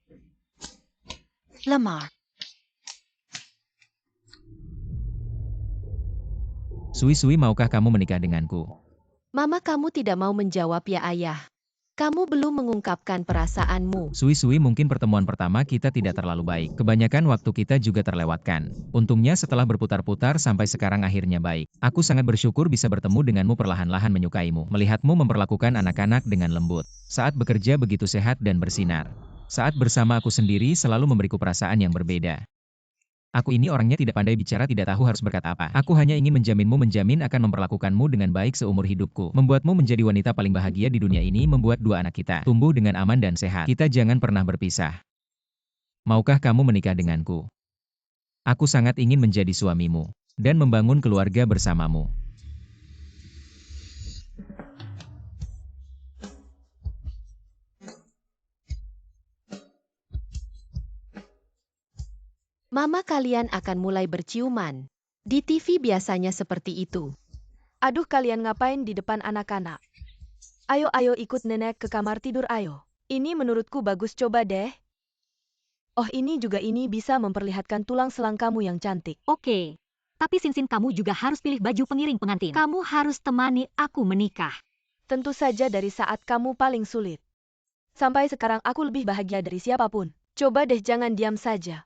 Sui Sui, maukah kamu menikah denganku? Mama, kamu tidak mau menjawab ya ayah? Kamu belum mengungkapkan perasaanmu. Sui Sui, mungkin pertemuan pertama kita tidak terlalu baik. Kebanyakan waktu kita juga terlewatkan. Untungnya setelah berputar-putar sampai sekarang akhirnya baik. Aku sangat bersyukur bisa bertemu denganmu, perlahan-lahan menyukaimu. Melihatmu memperlakukan anak-anak dengan lembut. Saat bekerja begitu sehat dan bersinar. Saat bersama aku sendiri selalu memberiku perasaan yang berbeda. Aku ini orangnya tidak pandai bicara, tidak tahu harus berkata apa. Aku hanya ingin menjamin akan memperlakukanmu dengan baik seumur hidupku. Membuatmu menjadi wanita paling bahagia di dunia ini, membuat 2 anak kita tumbuh dengan aman dan sehat. Kita jangan pernah berpisah. Maukah kamu menikah denganku? Aku sangat ingin menjadi suamimu dan membangun keluarga bersamamu. Mama, kalian akan mulai berciuman. Di TV biasanya seperti itu. Aduh, kalian ngapain di depan anak-anak? Ayo ikut nenek ke kamar tidur, ayo. Ini menurutku bagus, coba deh. Oh, ini juga, ini bisa memperlihatkan tulang selang kamu yang cantik. oke. Tapi Sinsin, kamu juga harus pilih baju pengiring pengantin. Kamu harus temani aku menikah. Tentu saja, dari saat kamu paling sulit. Sampai sekarang aku lebih bahagia dari siapapun. Coba deh, jangan diam saja.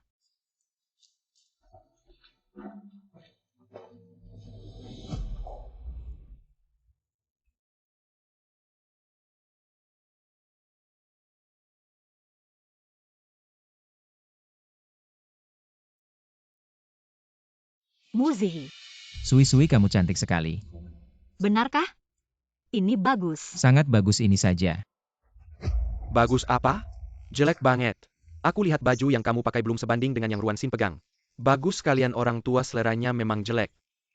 Muzihi, Sui Sui, kamu cantik sekali. benarkah? Ini bagus. Sangat bagus ini saja. Bagus apa? Jelek banget. Aku lihat baju yang kamu pakai belum sebanding dengan yang Ruan Xin pegang. Bagus, kalian orang tua seleranya memang jelek.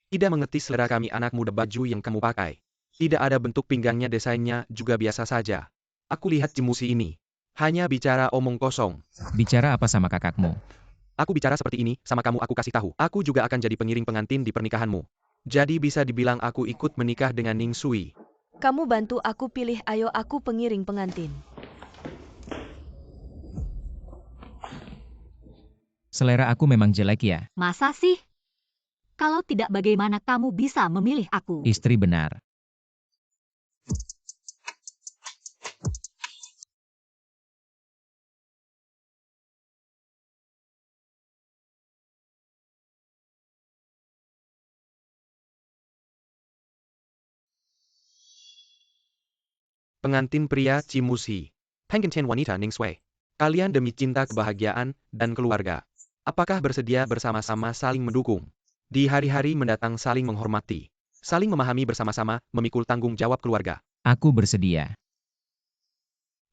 Tidak mengerti selera kami anak muda, baju yang kamu pakai. Tidak ada bentuk pinggangnya, desainnya juga biasa saja. Aku lihat jemusi ini. Hanya bicara omong kosong. Bicara apa sama kakakmu? Aku bicara seperti ini, sama kamu aku kasih tahu. Aku juga akan jadi pengiring pengantin di pernikahanmu. Jadi bisa dibilang aku ikut menikah dengan Ning Sui. Kamu bantu aku pilih, ayo, aku pengiring pengantin. Selera aku memang jelek ya? Masa sih? Kalau tidak, bagaimana kamu bisa memilih aku? Istri benar. Pengantin pria Cimushi. Pengantin wanita Ning Sui. Kalian demi cinta kebahagiaan dan keluarga. Apakah bersedia bersama-sama saling mendukung? Di hari-hari mendatang saling menghormati. Saling memahami bersama-sama, memikul tanggung jawab keluarga. Aku bersedia.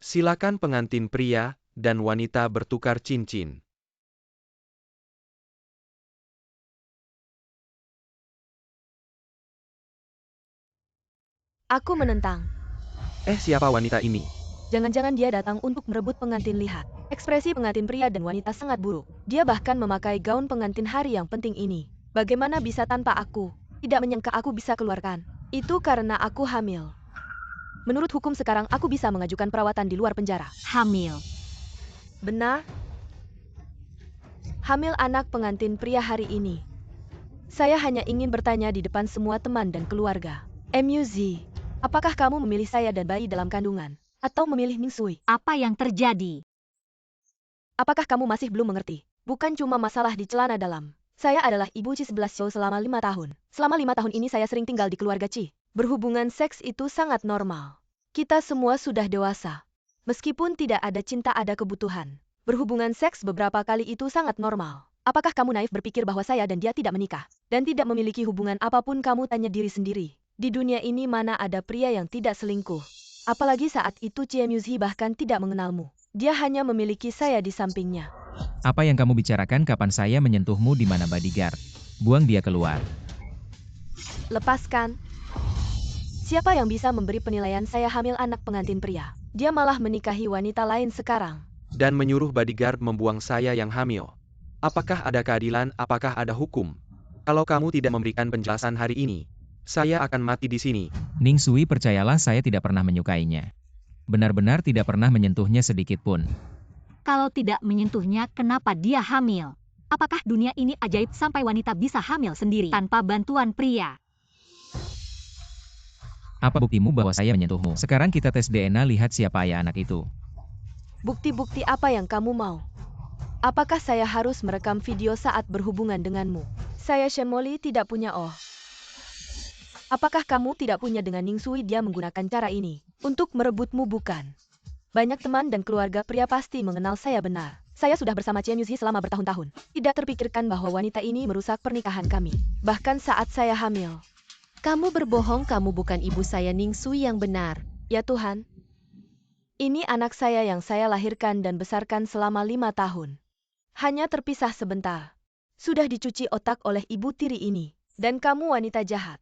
Silakan pengantin pria dan wanita bertukar cincin. Aku menentang. Siapa wanita ini? Jangan-jangan dia datang untuk merebut pengantin. Lihat. Ekspresi pengantin pria dan wanita sangat buruk. Dia bahkan memakai gaun pengantin hari yang penting ini. Bagaimana bisa tanpa aku? Tidak menyangka aku bisa keluarkan. Itu karena aku hamil. Menurut hukum sekarang aku bisa mengajukan perawatan di luar penjara. Hamil. Benar? Hamil anak pengantin pria hari ini. Saya hanya ingin bertanya di depan semua teman dan keluarga. MUZ, apakah kamu memilih saya dan bayi dalam kandungan? Atau memilih Ning Sui? Apa yang terjadi? Apakah kamu masih belum mengerti? Bukan cuma masalah di celana dalam. Saya adalah ibu Ci 11 Xiao selama 5 tahun. Selama 5 tahun ini saya sering tinggal di keluarga Ci. Berhubungan seks itu sangat normal. Kita semua sudah dewasa. Meskipun tidak ada cinta, ada kebutuhan. Berhubungan seks beberapa kali itu sangat normal. Apakah kamu naif berpikir bahwa saya dan dia tidak menikah? Dan tidak memiliki hubungan apapun? Kamu tanya diri sendiri. Di dunia ini mana ada pria yang tidak selingkuh? Apalagi saat itu Ciemuzhi bahkan tidak mengenalmu. Dia hanya memiliki saya di sampingnya. Apa yang kamu bicarakan? Kapan saya menyentuhmu? Di mana bodyguard? Buang dia keluar. Lepaskan. Siapa yang bisa memberi penilaian saya hamil anak pengantin pria? Dia malah menikahi wanita lain sekarang. Dan menyuruh bodyguard membuang saya yang hamil. Apakah ada keadilan? Apakah ada hukum? Kalau kamu tidak memberikan penjelasan hari ini, saya akan mati di sini. Ning Sui, percayalah, saya tidak pernah menyukainya. Benar-benar tidak pernah menyentuhnya sedikit pun. Kalau tidak menyentuhnya, kenapa dia hamil? Apakah dunia ini ajaib sampai wanita bisa hamil sendiri tanpa bantuan pria? Apa buktimu bahwa saya menyentuhmu? Sekarang kita tes DNA, lihat siapa ayah anak itu. Bukti-bukti apa yang kamu mau? Apakah saya harus merekam video saat berhubungan denganmu? Saya Shemoli tidak punya Apakah kamu tidak punya dengan Ning Sui? Dia menggunakan cara ini untuk merebutmu, bukan? Banyak teman dan keluarga pria pasti mengenal saya benar. Saya sudah bersama Ciemuzhi selama bertahun-tahun. Tidak terpikirkan bahwa wanita ini merusak pernikahan kami. Bahkan saat saya hamil. Kamu berbohong, kamu bukan ibu saya Ning Sui yang benar. Ya Tuhan. Ini anak saya yang saya lahirkan dan besarkan selama 5 tahun. Hanya terpisah sebentar. Sudah dicuci otak oleh ibu tiri ini. Dan kamu wanita jahat.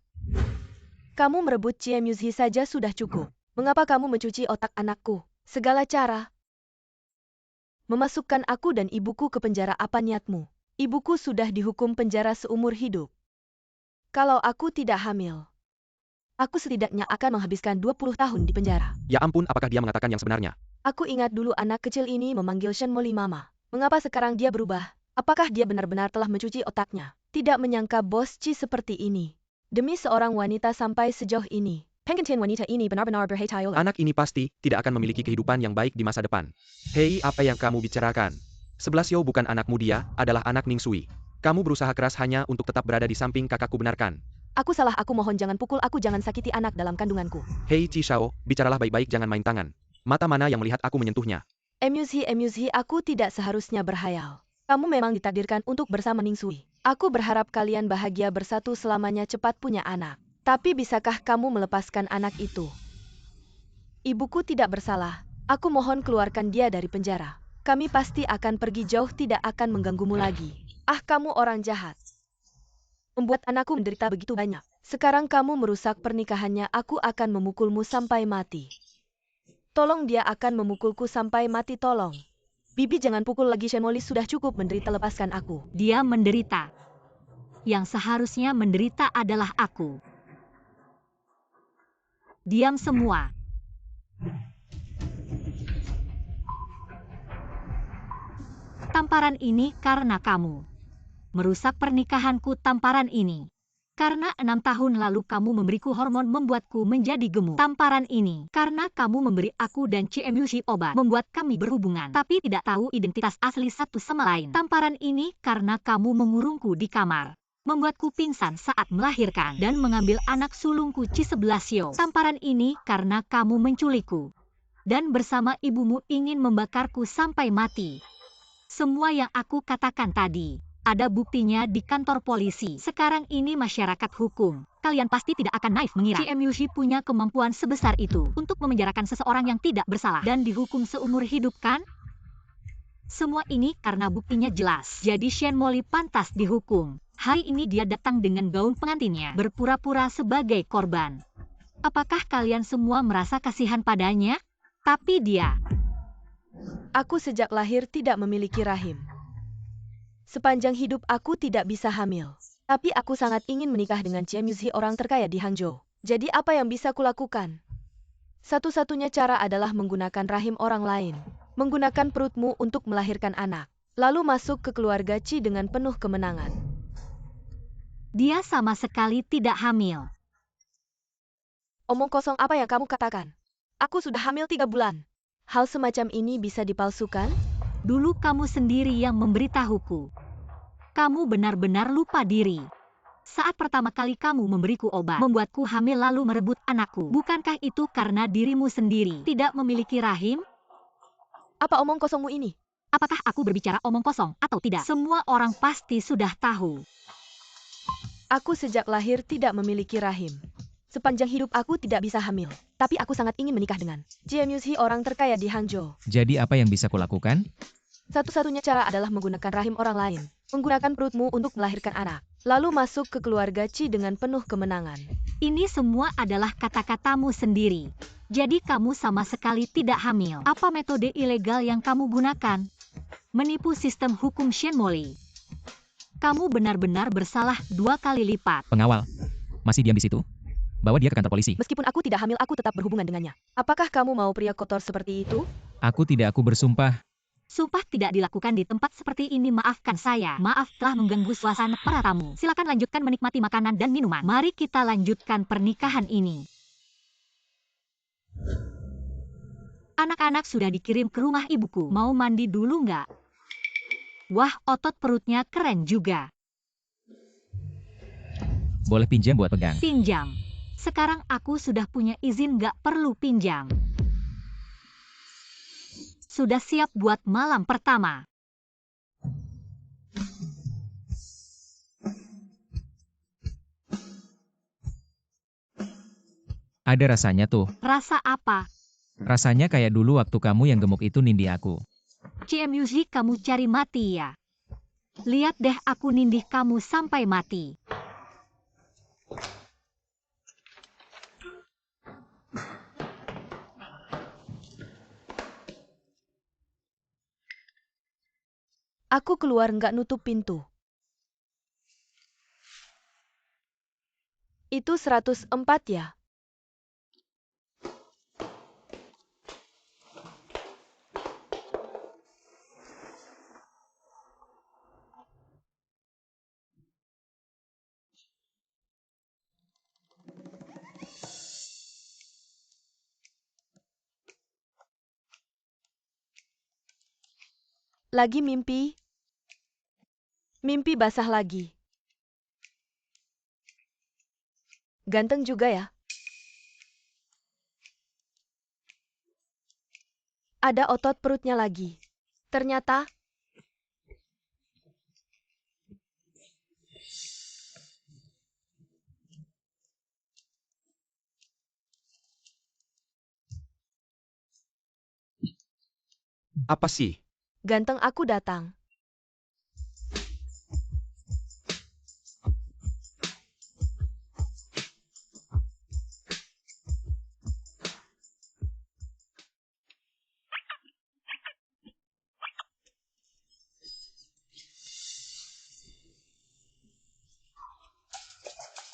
Kamu merebut Ciemuzhi saja sudah cukup. Mengapa kamu mencuci otak anakku? Segala cara. Memasukkan aku dan ibuku ke penjara, apa niatmu? Ibuku sudah dihukum penjara seumur hidup. Kalau aku tidak hamil, aku setidaknya akan menghabiskan 20 tahun di penjara. Ya ampun, apakah dia mengatakan yang sebenarnya? Aku ingat dulu anak kecil ini memanggil Shemoli mama. Mengapa sekarang dia berubah? Apakah dia benar-benar telah mencuci otaknya? Tidak menyangka bos Ci seperti ini. Demi seorang wanita sampai sejauh ini. Pengantin wanita ini benar-benar berhati. Anak ini pasti tidak akan memiliki kehidupan yang baik di masa depan. Hei, apa yang kamu bicarakan? 11 Xiao bukan anakmu, dia adalah anak Ning Sui. Kamu berusaha keras hanya untuk tetap berada di samping kakakku, benarkan? Aku salah, aku mohon jangan pukul aku, jangan sakiti anak dalam kandunganku. Hei Ci Xiao, bicaralah baik-baik, jangan main tangan. Mata mana yang melihat aku menyentuhnya? MUZ, aku tidak seharusnya berhayal. Kamu memang ditakdirkan untuk bersama Ning Sui. Aku berharap kalian bahagia bersatu selamanya, cepat punya anak. Tapi bisakah kamu melepaskan anak itu? Ibuku tidak bersalah. Aku mohon keluarkan dia dari penjara. Kami pasti akan pergi jauh, tidak akan mengganggumu lagi. Ah, kamu orang jahat. Membuat anakku menderita begitu banyak. Sekarang kamu merusak pernikahannya, aku akan memukulmu sampai mati. Tolong, dia akan memukulku sampai mati, tolong. Bibi jangan pukul lagi, Shemoli, sudah cukup menderita, lepaskan aku. Dia menderita. Yang seharusnya menderita adalah aku. Diam semua. Tamparan ini karena kamu. Merusak pernikahanku, tamparan ini. Karena 6 tahun lalu kamu memberiku hormon membuatku menjadi gemuk. Tamparan ini karena kamu memberi aku dan Ciemuzhi obat membuat kami berhubungan tapi tidak tahu identitas asli satu sama lain. Tamparan ini karena kamu mengurungku di kamar. membuatku pingsan saat melahirkan, dan mengambil anak sulungku Ci-11 Tamparan ini karena kamu menculikku, dan bersama ibumu ingin membakarku sampai mati. Semua yang aku katakan tadi, ada buktinya di kantor polisi. Sekarang ini masyarakat hukum. Kalian pasti tidak akan naif mengira CMUZ punya kemampuan sebesar itu untuk memenjarakan seseorang yang tidak bersalah dan dihukum seumur hidup, kan? Semua ini karena buktinya jelas. Jadi Shen Molly pantas dihukum. Hari ini dia datang dengan gaun pengantinnya, berpura-pura sebagai korban. Apakah kalian semua merasa kasihan padanya? Tapi dia... Aku sejak lahir tidak memiliki rahim. Sepanjang hidup aku tidak bisa hamil. Tapi aku sangat ingin menikah dengan CMUZ, orang terkaya di Hangzhou. Jadi apa yang bisa kulakukan? Satu-satunya cara adalah menggunakan rahim orang lain. Menggunakan perutmu untuk melahirkan anak. Lalu masuk ke keluarga Qi dengan penuh kemenangan. Dia sama sekali tidak hamil. Omong kosong apa yang kamu katakan? Aku sudah hamil 3 bulan. Hal semacam ini bisa dipalsukan? Dulu kamu sendiri yang memberitahuku. Kamu benar-benar lupa diri. Saat pertama kali kamu memberiku obat, membuatku hamil lalu merebut anakku. Bukankah itu karena dirimu sendiri tidak memiliki rahim? Apa omong kosongmu ini? Apakah aku berbicara omong kosong atau tidak? Semua orang pasti sudah tahu. Aku sejak lahir tidak memiliki rahim. Sepanjang hidup aku tidak bisa hamil. Tapi aku sangat ingin menikah dengan CMUZ, orang terkaya di Hangzhou. Jadi apa yang bisa kulakukan? Satu-satunya cara adalah menggunakan rahim orang lain. Menggunakan perutmu untuk melahirkan anak. Lalu masuk ke keluarga Qi dengan penuh kemenangan. Ini semua adalah kata-katamu sendiri. Jadi kamu sama sekali tidak hamil. Apa metode ilegal yang kamu gunakan? Menipu sistem hukum Shen Molly. Kamu benar-benar bersalah 2 kali lipat. Pengawal, masih diam di situ? Bawa dia ke kantor polisi. Meskipun aku tidak hamil, aku tetap berhubungan dengannya. Apakah kamu mau pria kotor seperti itu? Aku bersumpah. Sumpah tidak dilakukan di tempat seperti ini. Maafkan saya. Maaf telah mengganggu suasana para tamu. Silakan lanjutkan menikmati makanan dan minuman. Mari kita lanjutkan pernikahan ini. Anak-anak sudah dikirim ke rumah ibuku. Mau mandi dulu nggak? Wah, otot perutnya keren juga. Boleh pinjam buat pegang. Pinjam. Sekarang aku sudah punya izin, nggak perlu pinjam. Sudah siap buat malam pertama. Ada rasanya tuh. Rasa apa? Rasanya kayak dulu waktu kamu yang gemuk itu nindih aku. CMUZ, kamu cari mati ya? Lihat deh, aku nindih kamu sampai mati. Aku keluar nggak nutup pintu. Itu 104 ya? Lagi mimpi? Mimpi basah lagi. Ganteng juga ya? Ada otot perutnya lagi. Ternyata... Apa sih? Ganteng aku datang.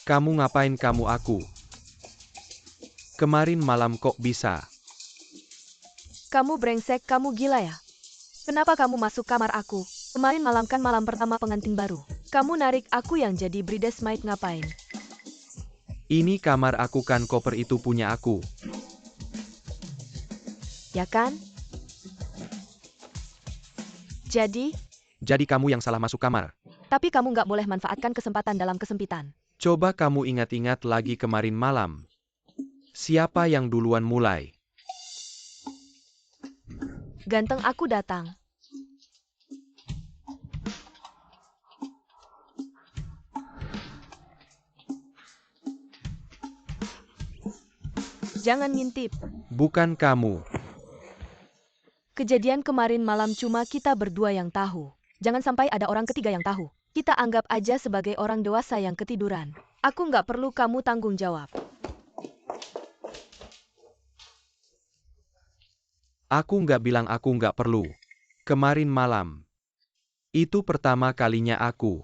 Kamu ngapain aku? Kemarin malam kok bisa? Kamu brengsek, kamu gila ya? Kenapa kamu masuk kamar aku? Kemarin malam kan malam pertama pengantin baru. Kamu narik aku yang jadi bridesmaid ngapain? Ini kamar aku kan, koper itu punya aku. Ya kan? Jadi Jadi kamu yang salah masuk kamar. Tapi kamu nggak boleh manfaatkan kesempatan dalam kesempitan. Coba kamu ingat-ingat lagi kemarin malam. Siapa yang duluan mulai? Ganteng aku datang. Jangan ngintip. Bukan kamu. Kejadian kemarin malam cuma kita berdua yang tahu. Jangan sampai ada orang ketiga yang tahu. Kita anggap aja sebagai orang dewasa yang ketiduran. Aku nggak perlu kamu tanggung jawab. Aku nggak bilang aku nggak perlu. Kemarin malam. Itu pertama kalinya aku.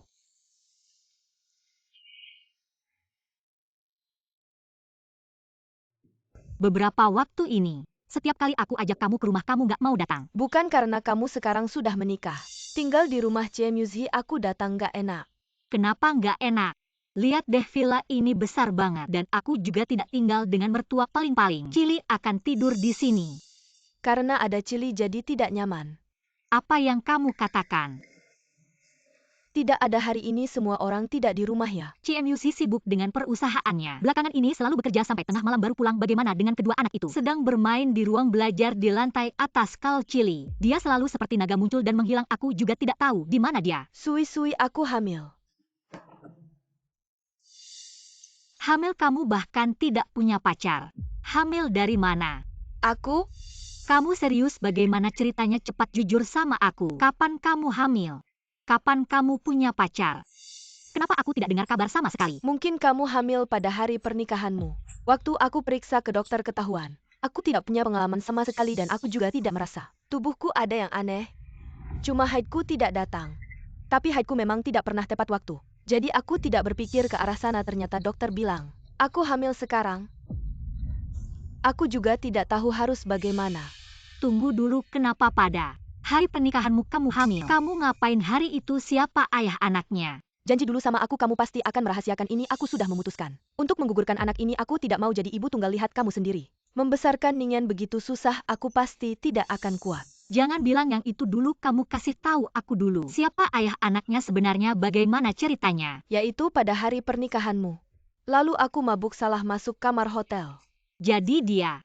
Beberapa waktu ini, setiap kali aku ajak kamu ke rumah kamu nggak mau datang. Bukan karena kamu sekarang sudah menikah. Tinggal di rumah Chemyuzi aku datang nggak enak. Kenapa nggak enak? Lihat deh, villa ini besar banget dan aku juga tidak tinggal dengan mertua paling-paling. Cili akan tidur di sini. Karena ada Cili jadi tidak nyaman. Apa yang kamu katakan? Tidak ada hari ini semua orang tidak di rumah ya. CMUC sibuk dengan perusahaannya. Belakangan ini selalu bekerja sampai tengah malam baru pulang. Bagaimana dengan kedua anak itu? Sedang bermain di ruang belajar di lantai atas Kal Cili. Dia selalu seperti naga muncul dan menghilang. Aku juga tidak tahu di mana dia. Sui-sui aku hamil. Hamil kamu bahkan tidak punya pacar. Hamil dari mana? Aku? Kamu serius? Bagaimana ceritanya? Cepat jujur sama aku. Kapan kamu hamil? Kapan kamu punya pacar? Kenapa aku tidak dengar kabar sama sekali? Mungkin kamu hamil pada hari pernikahanmu. Waktu aku periksa ke dokter ketahuan. Aku tidak punya pengalaman sama sekali dan aku juga tidak merasa. Tubuhku ada yang aneh. Cuma haidku tidak datang. Tapi haidku memang tidak pernah tepat waktu. Jadi aku tidak berpikir ke arah sana. Ternyata dokter bilang, aku hamil sekarang. Aku juga tidak tahu harus bagaimana. Tunggu dulu, kenapa pada hari pernikahanmu kamu hamil? Kamu ngapain hari itu? Siapa ayah anaknya? Janji dulu sama aku, kamu pasti akan merahasiakan ini. Aku sudah memutuskan. Untuk menggugurkan anak ini aku tidak mau jadi ibu tunggal. Lihat kamu sendiri. Membesarkan Ningyan begitu susah, aku pasti tidak akan kuat. Jangan bilang yang itu dulu, kamu kasih tahu aku dulu. Siapa ayah anaknya sebenarnya? Bagaimana ceritanya? Yaitu pada hari pernikahanmu. Lalu aku mabuk salah masuk kamar hotel. Jadi dia.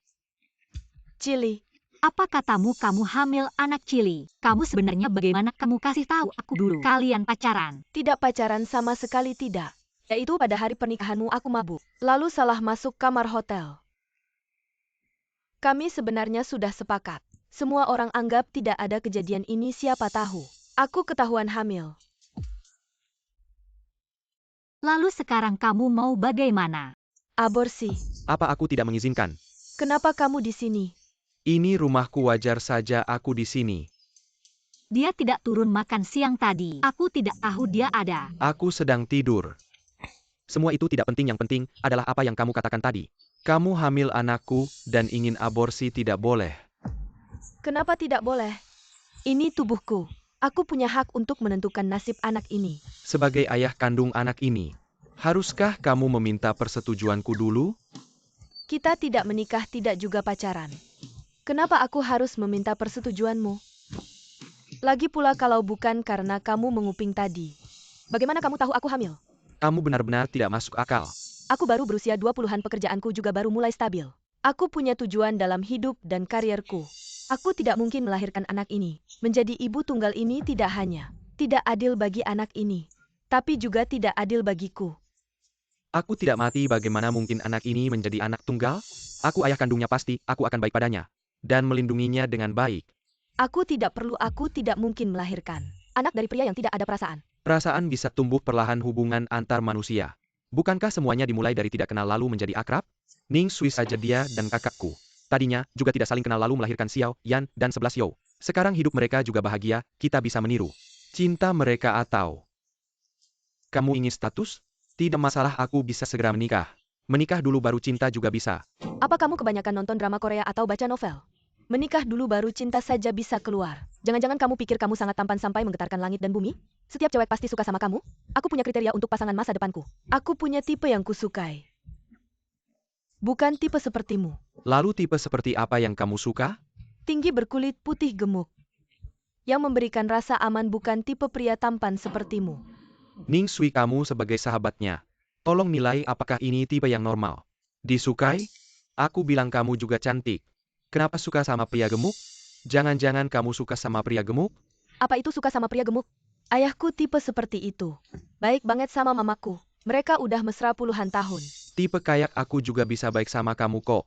Cili. Apa katamu kamu hamil anak Cili? Kamu sebenarnya bagaimana? Kamu kasih tahu aku dulu. Kalian pacaran? Tidak pacaran sama sekali tidak. Yaitu pada hari pernikahanmu aku mabuk. Lalu salah masuk kamar hotel. Kami sebenarnya sudah sepakat. Semua orang anggap tidak ada kejadian ini, siapa tahu. Aku ketahuan hamil. Lalu sekarang kamu mau bagaimana? Aborsi. Apa aku tidak mengizinkan? Kenapa kamu di sini? Ini rumahku, wajar saja aku di sini. Dia tidak turun makan siang tadi. Aku tidak tahu dia ada. Aku sedang tidur. Semua itu tidak penting, yang penting adalah apa yang kamu katakan tadi. Kamu hamil anakku dan ingin aborsi, tidak boleh. Kenapa tidak boleh? Ini tubuhku. Aku punya hak untuk menentukan nasib anak ini. Sebagai ayah kandung anak ini, haruskah kamu meminta persetujuanku dulu? Kita tidak menikah, tidak juga pacaran. Kenapa aku harus meminta persetujuanmu? Lagi pula kalau bukan karena kamu menguping tadi. Bagaimana kamu tahu aku hamil? Kamu benar-benar tidak masuk akal. Aku baru berusia 20-an, pekerjaanku juga baru mulai stabil. Aku punya tujuan dalam hidup dan karierku. Aku tidak mungkin melahirkan anak ini. Menjadi ibu tunggal ini tidak hanya tidak adil bagi anak ini, tapi juga tidak adil bagiku. Aku tidak mati, bagaimana mungkin anak ini menjadi anak tunggal? Aku ayah kandungnya, pasti aku akan baik padanya dan melindunginya dengan baik. Aku tidak mungkin melahirkan anak dari pria yang tidak ada perasaan. Perasaan bisa tumbuh perlahan, hubungan antar manusia. Bukankah semuanya dimulai dari tidak kenal lalu menjadi akrab? Ning Sui saja dia dan kakakku. Tadinya juga tidak saling kenal lalu melahirkan Xiao, Yan, dan 11 You. Sekarang hidup mereka juga bahagia, kita bisa meniru cinta mereka. Atau kamu ingin status? Tidak masalah, aku bisa segera menikah. Menikah dulu baru cinta juga bisa. Apa kamu kebanyakan nonton drama Korea atau baca novel? Menikah dulu baru cinta saja bisa keluar. Jangan-jangan kamu pikir kamu sangat tampan sampai menggetarkan langit dan bumi? Setiap cewek pasti suka sama kamu? Aku punya kriteria untuk pasangan masa depanku. Aku punya tipe yang kusukai. Bukan tipe sepertimu. Lalu tipe seperti apa yang kamu suka? Tinggi, berkulit putih gemuk. Yang memberikan rasa aman, bukan tipe pria tampan sepertimu. Ning Sui, kamu sebagai sahabatnya, tolong nilai apakah ini tipe yang normal. Disukai? Aku bilang kamu juga cantik. Kenapa suka sama pria gemuk? Jangan-jangan kamu suka sama pria gemuk? Apa itu suka sama pria gemuk? Ayahku tipe seperti itu. Baik banget sama mamaku. Mereka udah mesra puluhan tahun. Tipe kayak aku juga bisa baik sama kamu kok.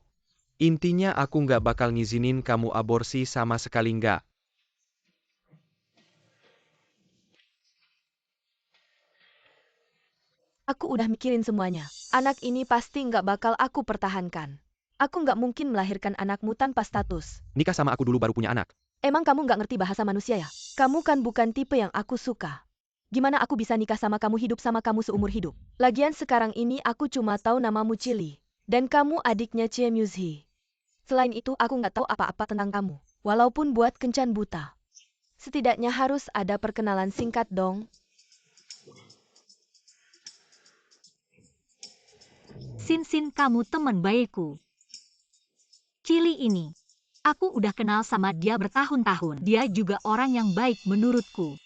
Intinya aku nggak bakal ngizinin kamu aborsi sama sekali nggak. Aku udah mikirin semuanya. Anak ini pasti nggak bakal aku pertahankan. Aku nggak mungkin melahirkan anakmu tanpa status. Nikah sama aku dulu baru punya anak. Emang kamu nggak ngerti bahasa manusia ya? Kamu kan bukan tipe yang aku suka. Gimana aku bisa nikah sama kamu, hidup sama kamu seumur hidup? Lagian sekarang ini aku cuma tahu namamu Chili. Dan kamu adiknya Chie Myuzhi. Selain itu aku nggak tahu apa-apa tentang kamu. Walaupun buat kencan buta. Setidaknya harus ada perkenalan singkat dong. Sin, kamu teman baikku. Chili ini, aku udah kenal sama dia bertahun-tahun. Dia juga orang yang baik menurutku.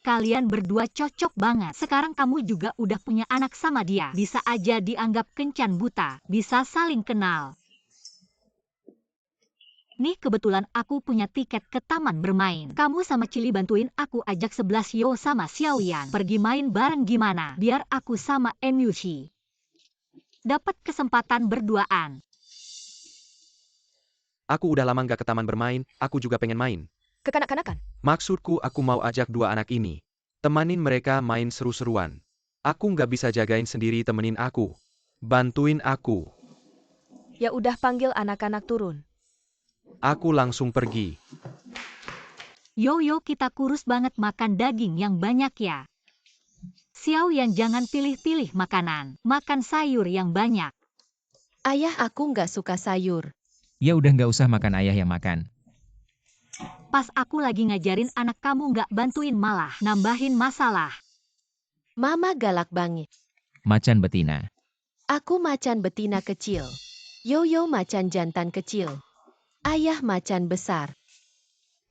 Kalian berdua cocok banget. Sekarang kamu juga udah punya anak sama dia. Bisa aja dianggap kencan buta. Bisa saling kenal. Nih kebetulan aku punya tiket ke taman bermain. Kamu sama Chili bantuin aku ajak 11 Yo sama Xiaoyan. Pergi main bareng gimana? Biar aku sama Myuzhi dapat kesempatan berduaan. Aku udah lama nggak ke taman bermain, aku juga pengen main. Kekanak-kanakan. Maksudku aku mau ajak dua anak ini. Temanin mereka main seru-seruan. Aku nggak bisa jagain sendiri, temenin aku. Bantuin aku. Ya udah, panggil anak-anak turun. Aku langsung pergi. Yo, kita kurus banget, makan daging yang banyak ya. Xiaoyan jangan pilih-pilih makanan. Makan sayur yang banyak. Ayah, aku nggak suka sayur. Ya udah nggak usah makan, ayah yang makan. Pas aku lagi ngajarin anak kamu nggak bantuin, malah nambahin masalah. Mama galak banget. Macan betina. Aku macan betina kecil. Yo macan jantan kecil. Ayah macan besar.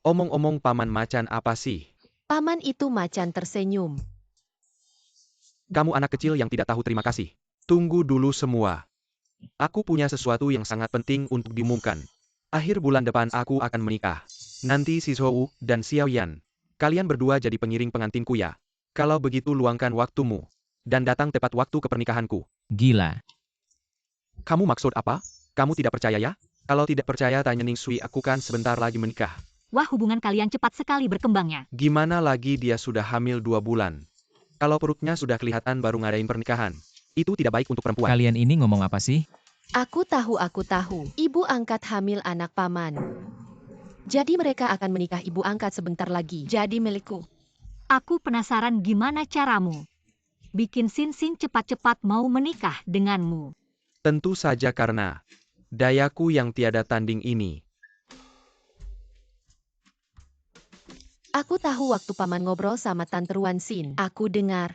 Omong-omong, paman macan apa sih? Paman itu macan tersenyum. Kamu anak kecil yang tidak tahu terima kasih. Tunggu dulu semua. Aku punya sesuatu yang sangat penting untuk diumumkan. Akhir bulan depan aku akan menikah. Nanti si Zhou dan Xiaoyan, kalian berdua jadi pengiring pengantinku ya. Kalau begitu luangkan waktumu. Dan datang tepat waktu ke pernikahanku. Gila. Kamu maksud apa? Kamu tidak percaya ya? Kalau tidak percaya tanya Ning Sui, aku kan sebentar lagi menikah. Wah, hubungan kalian cepat sekali berkembangnya. Gimana lagi dia sudah hamil 2 bulan. Kalau perutnya sudah kelihatan baru ngadain pernikahan. Itu tidak baik untuk perempuan. Kalian ini ngomong apa sih? Aku tahu. Ibu angkat hamil anak paman. Jadi mereka akan menikah, ibu angkat sebentar lagi. Jadi milikku. Aku penasaran gimana caramu bikin Sin cepat-cepat mau menikah denganmu. Tentu saja karena dayaku yang tiada tanding ini. Aku tahu waktu paman ngobrol sama Tante Ruan Sin. Aku dengar.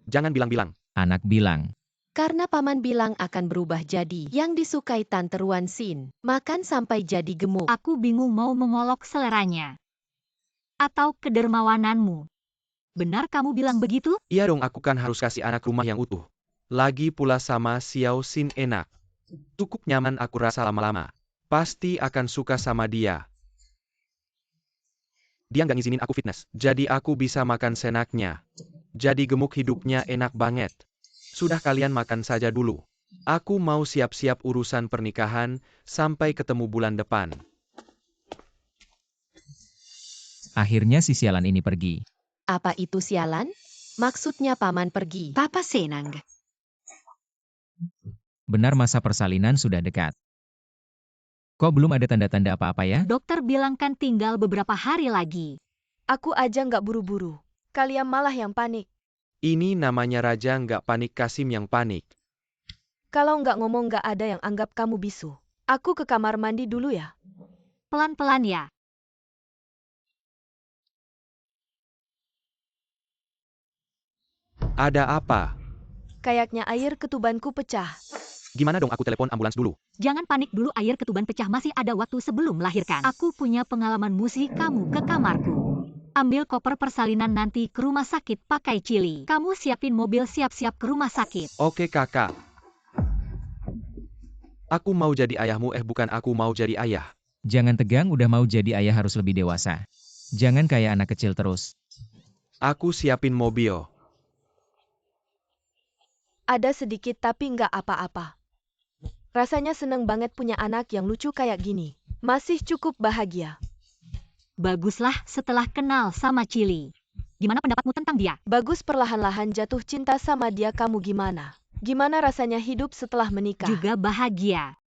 Jangan bilang-bilang. Anak bilang. Karena paman bilang akan berubah jadi yang disukai Tante Ruan Sin. Makan sampai jadi gemuk. Aku bingung mau mengolok seleranya. Atau kedermawananmu. Benar kamu bilang begitu? Iya dong, aku kan harus kasih anak rumah yang utuh. Lagi pula sama Xiao Xin enak. Cukup nyaman aku rasa lama-lama. Pasti akan suka sama dia. Dia nggak ngizinin aku fitness, jadi aku bisa makan senaknya. Jadi gemuk, hidupnya enak banget. Sudah, kalian makan saja dulu. Aku mau siap-siap urusan pernikahan, sampai ketemu bulan depan. Akhirnya si sialan ini pergi. Apa itu sialan? Maksudnya paman pergi. Papa senang. Benar, masa persalinan sudah dekat. Kok belum ada tanda-tanda apa-apa ya? Dokter bilang kan tinggal beberapa hari lagi. Aku aja nggak buru-buru. Kalian malah yang panik. Ini namanya raja nggak panik, Kasim yang panik. Kalau nggak ngomong nggak ada yang anggap kamu bisu. Aku ke kamar mandi dulu ya. Pelan-pelan ya. Ada apa? Kayaknya air ketubanku pecah. Gimana dong, aku telepon ambulans dulu. Jangan panik dulu, air ketuban pecah masih ada waktu sebelum melahirkan. Aku punya pengalaman musik, kamu ke kamarku. Ambil koper persalinan nanti ke rumah sakit pakai Chili. Kamu siapin mobil siap-siap ke rumah sakit. Oke kakak. Aku mau jadi ayahmu, bukan aku mau jadi ayah. Jangan tegang, udah mau jadi ayah harus lebih dewasa. Jangan kayak anak kecil terus. Aku siapin mobil. Ada sedikit tapi nggak apa-apa. Rasanya seneng banget punya anak yang lucu kayak gini. Masih cukup bahagia. Baguslah setelah kenal sama Chili. Gimana pendapatmu tentang dia? Bagus, perlahan-lahan jatuh cinta sama dia. Kamu gimana? Gimana rasanya hidup setelah menikah? Juga bahagia.